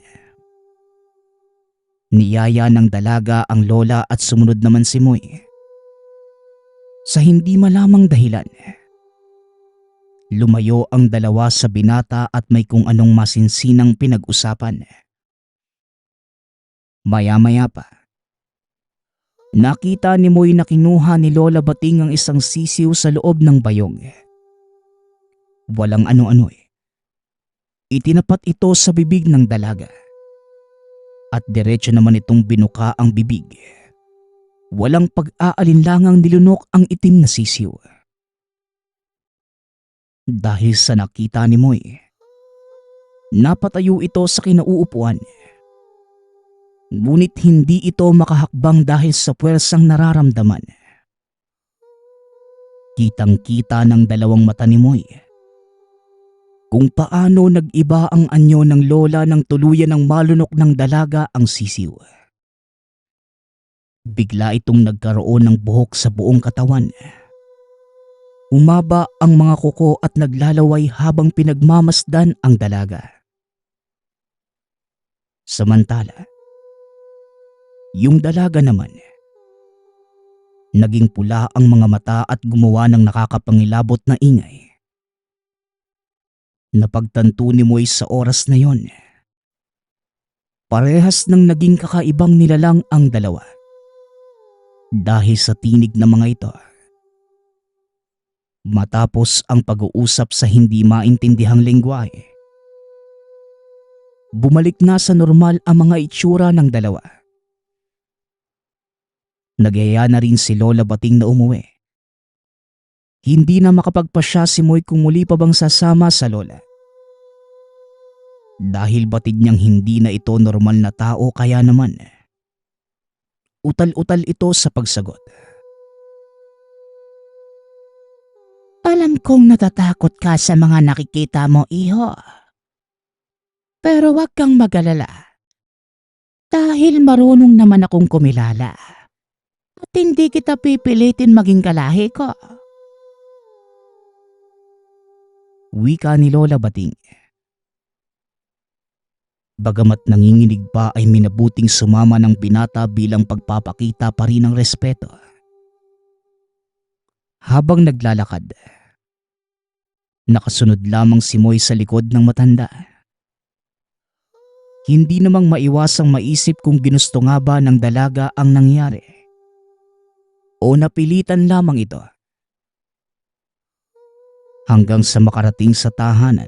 Niyaya ng dalaga ang lola at sumunod naman si Moy. Sa hindi malamang dahilan, lumayo ang dalawa sa binata at may kung anong masinsinang pinag-usapan. Maya-maya pa, nakita ni Moy na kinuha ni Lola Bating ang isang sisiw sa loob ng bayong. Walang ano-ano itinapat ito sa bibig ng dalaga. At diretso naman itong binuka ang bibig. Walang pag-aalinlangang nilunok ang itim na sisiw. Dahil sa nakita ni Moy, napatayo ito sa kinauupuan. Ngunit hindi ito makahakbang dahil sa puwersang nararamdaman. Kitang-kita ng dalawang mata ni Moy kung paano nag-iba ang anyo ng lola nang tuluyan ng malunok ng dalaga ang sisiw. Bigla itong nagkaroon ng buhok sa buong katawan. Umaba ang mga kuko at naglalaway habang pinagmamasdan ang dalaga. Samantala, yung dalaga naman, naging pula ang mga mata at gumawa ng nakakapangilabot na ingay. Napagtanto ni Moy sa oras na yon, parehas nang naging kakaibang nilalang ang dalawa. Dahil sa tinig ng mga ito. Matapos ang pag-uusap sa hindi maintindihang lengguwahe, bumalik na sa normal ang mga itsura ng dalawa. Nagyaya na rin si Lola Bating na umuwi. Hindi na makapagpasya si Moy kung muli pa bang sasama sa lola. Dahil batid niyang hindi na ito normal na tao kaya naman utal-utal ito sa pagsagot. Alam kong natatakot ka sa mga nakikita mo, iho. Pero huwag kang mag-alala. Dahil marunong naman akong kumilala. At hindi kita pipilitin maging kalahi ko. Wika ni Lola Bating. Bagamat nanginginig pa ay minabuting sumama ng binata bilang pagpapakita pa rin ng respeto. Habang naglalakad, nakasunod lamang si Moy sa likod ng matanda. Hindi namang maiwasang maisip kung ginusto nga ba ng dalaga ang nangyari. O napilitan lamang ito. Hanggang sa makarating sa tahanan.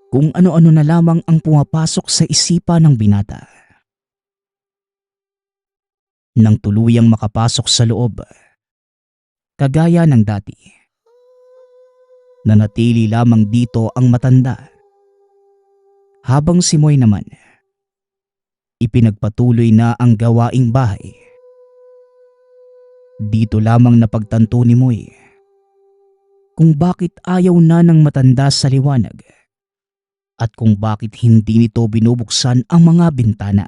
Kung ano-ano na lamang ang pumapasok sa isipan ng binata. Nang tuluyang makapasok sa loob, kagaya ng dati, nanatili lamang dito ang matanda. Habang si Moy naman, ipinagpatuloy na ang gawaing bahay. Dito lamang napagtanto ni Moy kung bakit ayaw na ng matanda sa liwanag at kung bakit hindi nito binubuksan ang mga bintana.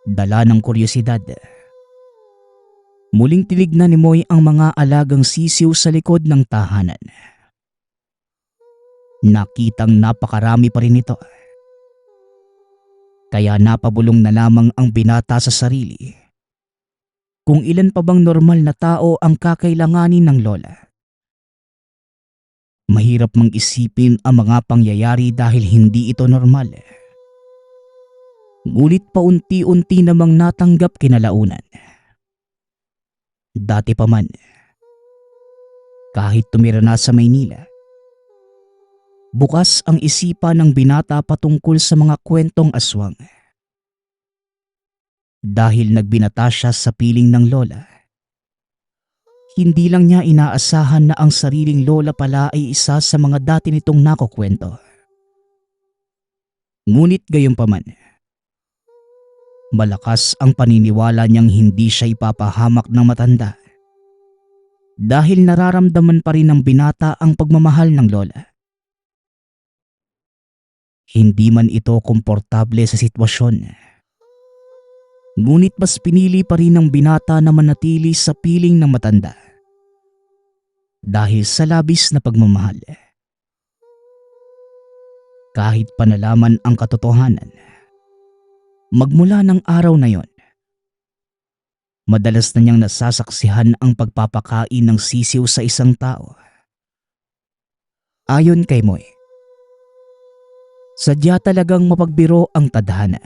Dala ng kuryosidad, muling tinignan ni Moy ang mga alagang sisiw sa likod ng tahanan. Nakitang napakarami pa rin ito. Kaya napabulong na lamang ang binata sa sarili kung ilan pa bang normal na tao ang kakailanganin ng lola. Mahirap mang isipin ang mga pangyayari dahil hindi ito normal. Ngunit paunti-unti namang natanggap kinalaunan. Dati pa man, kahit tumira na sa Maynila, bukas ang isipan ng binata patungkol sa mga kwentong aswang. Dahil nagbinata siya sa piling ng lola, hindi lang niya inaasahan na ang sariling lola pala ay isa sa mga dati nitong nakukwento. Ngunit gayunpaman, malakas ang paniniwala niyang hindi siya ipapahamak ng matanda dahil nararamdaman pa rin ng binata ang pagmamahal ng lola. Hindi man ito komportable sa sitwasyon, ngunit mas pinili pa rin ng binata na manatili sa piling ng matanda dahil sa labis na pagmamahal. Kahit pa nalaman ang katotohanan, magmula ng araw na yon, madalas na niyang nasasaksihan ang pagpapakain ng sisiw sa isang tao. Ayon kay Moy, sadya talagang mapagbiro ang tadhana.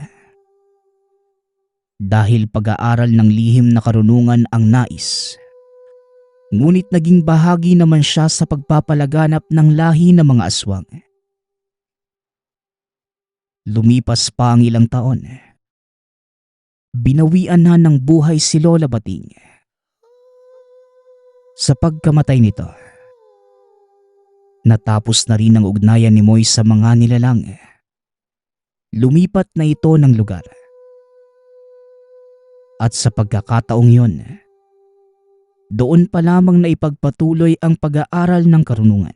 Dahil pag-aaral ng lihim na karunungan ang nais, ngunit naging bahagi naman siya sa pagpapalaganap ng lahi ng mga aswang. Lumipas pa ang ilang taon. Binawian na ng buhay si Lola Bating. Sa pagkamatay nito, natapos na rin ang ugnayan ni Moy sa mga nilalang. Lumipat na ito ng lugar. At sa pagkakataong yon, doon pa lamang na ipagpatuloy ang pag-aaral ng karunungan.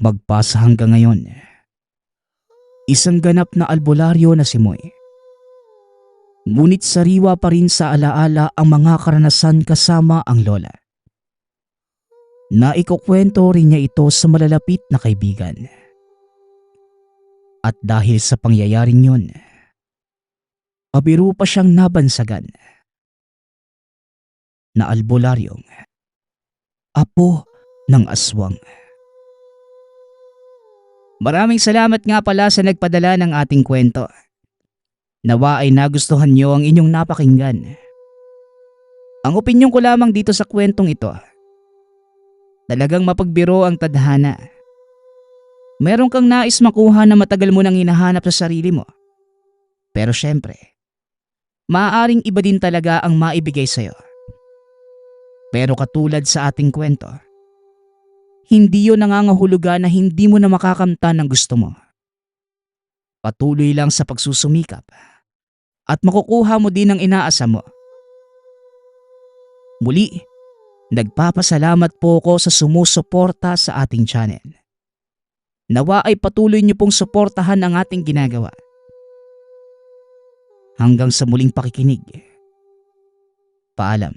Magpasa hanggang ngayon, isang ganap na albularyo na si Moy. Ngunit sariwa pa rin sa alaala ang mga karanasan kasama ang lola. Naikukwento rin niya ito sa malalapit na kaibigan. At dahil sa pangyayaring yon, pabiro pa siyang nabansagan na albularyong apo ng aswang. Maraming salamat nga pala sa nagpadala ng ating kwento. Nawa ay nagustuhan niyo ang inyong napakinggan. Ang opinyon ko lamang dito sa kwentong ito, talagang mapagbiro ang tadhana. Meron kang nais makuha na matagal mo nang hinahanap sa sarili mo. Pero syempre, maaaring iba din talaga ang maibigay sa'yo. Pero katulad sa ating kwento, hindi yun nangangahulugan na hindi mo na makakamtan ng gusto mo. Patuloy lang sa pagsusumikap at makukuha mo din ang inaasa mo. Muli, nagpapasalamat po ako sa sumusuporta sa ating channel. Nawa ay patuloy niyo pong suportahan ang ating ginagawa. Hanggang sa muling pakikinig. Paalam.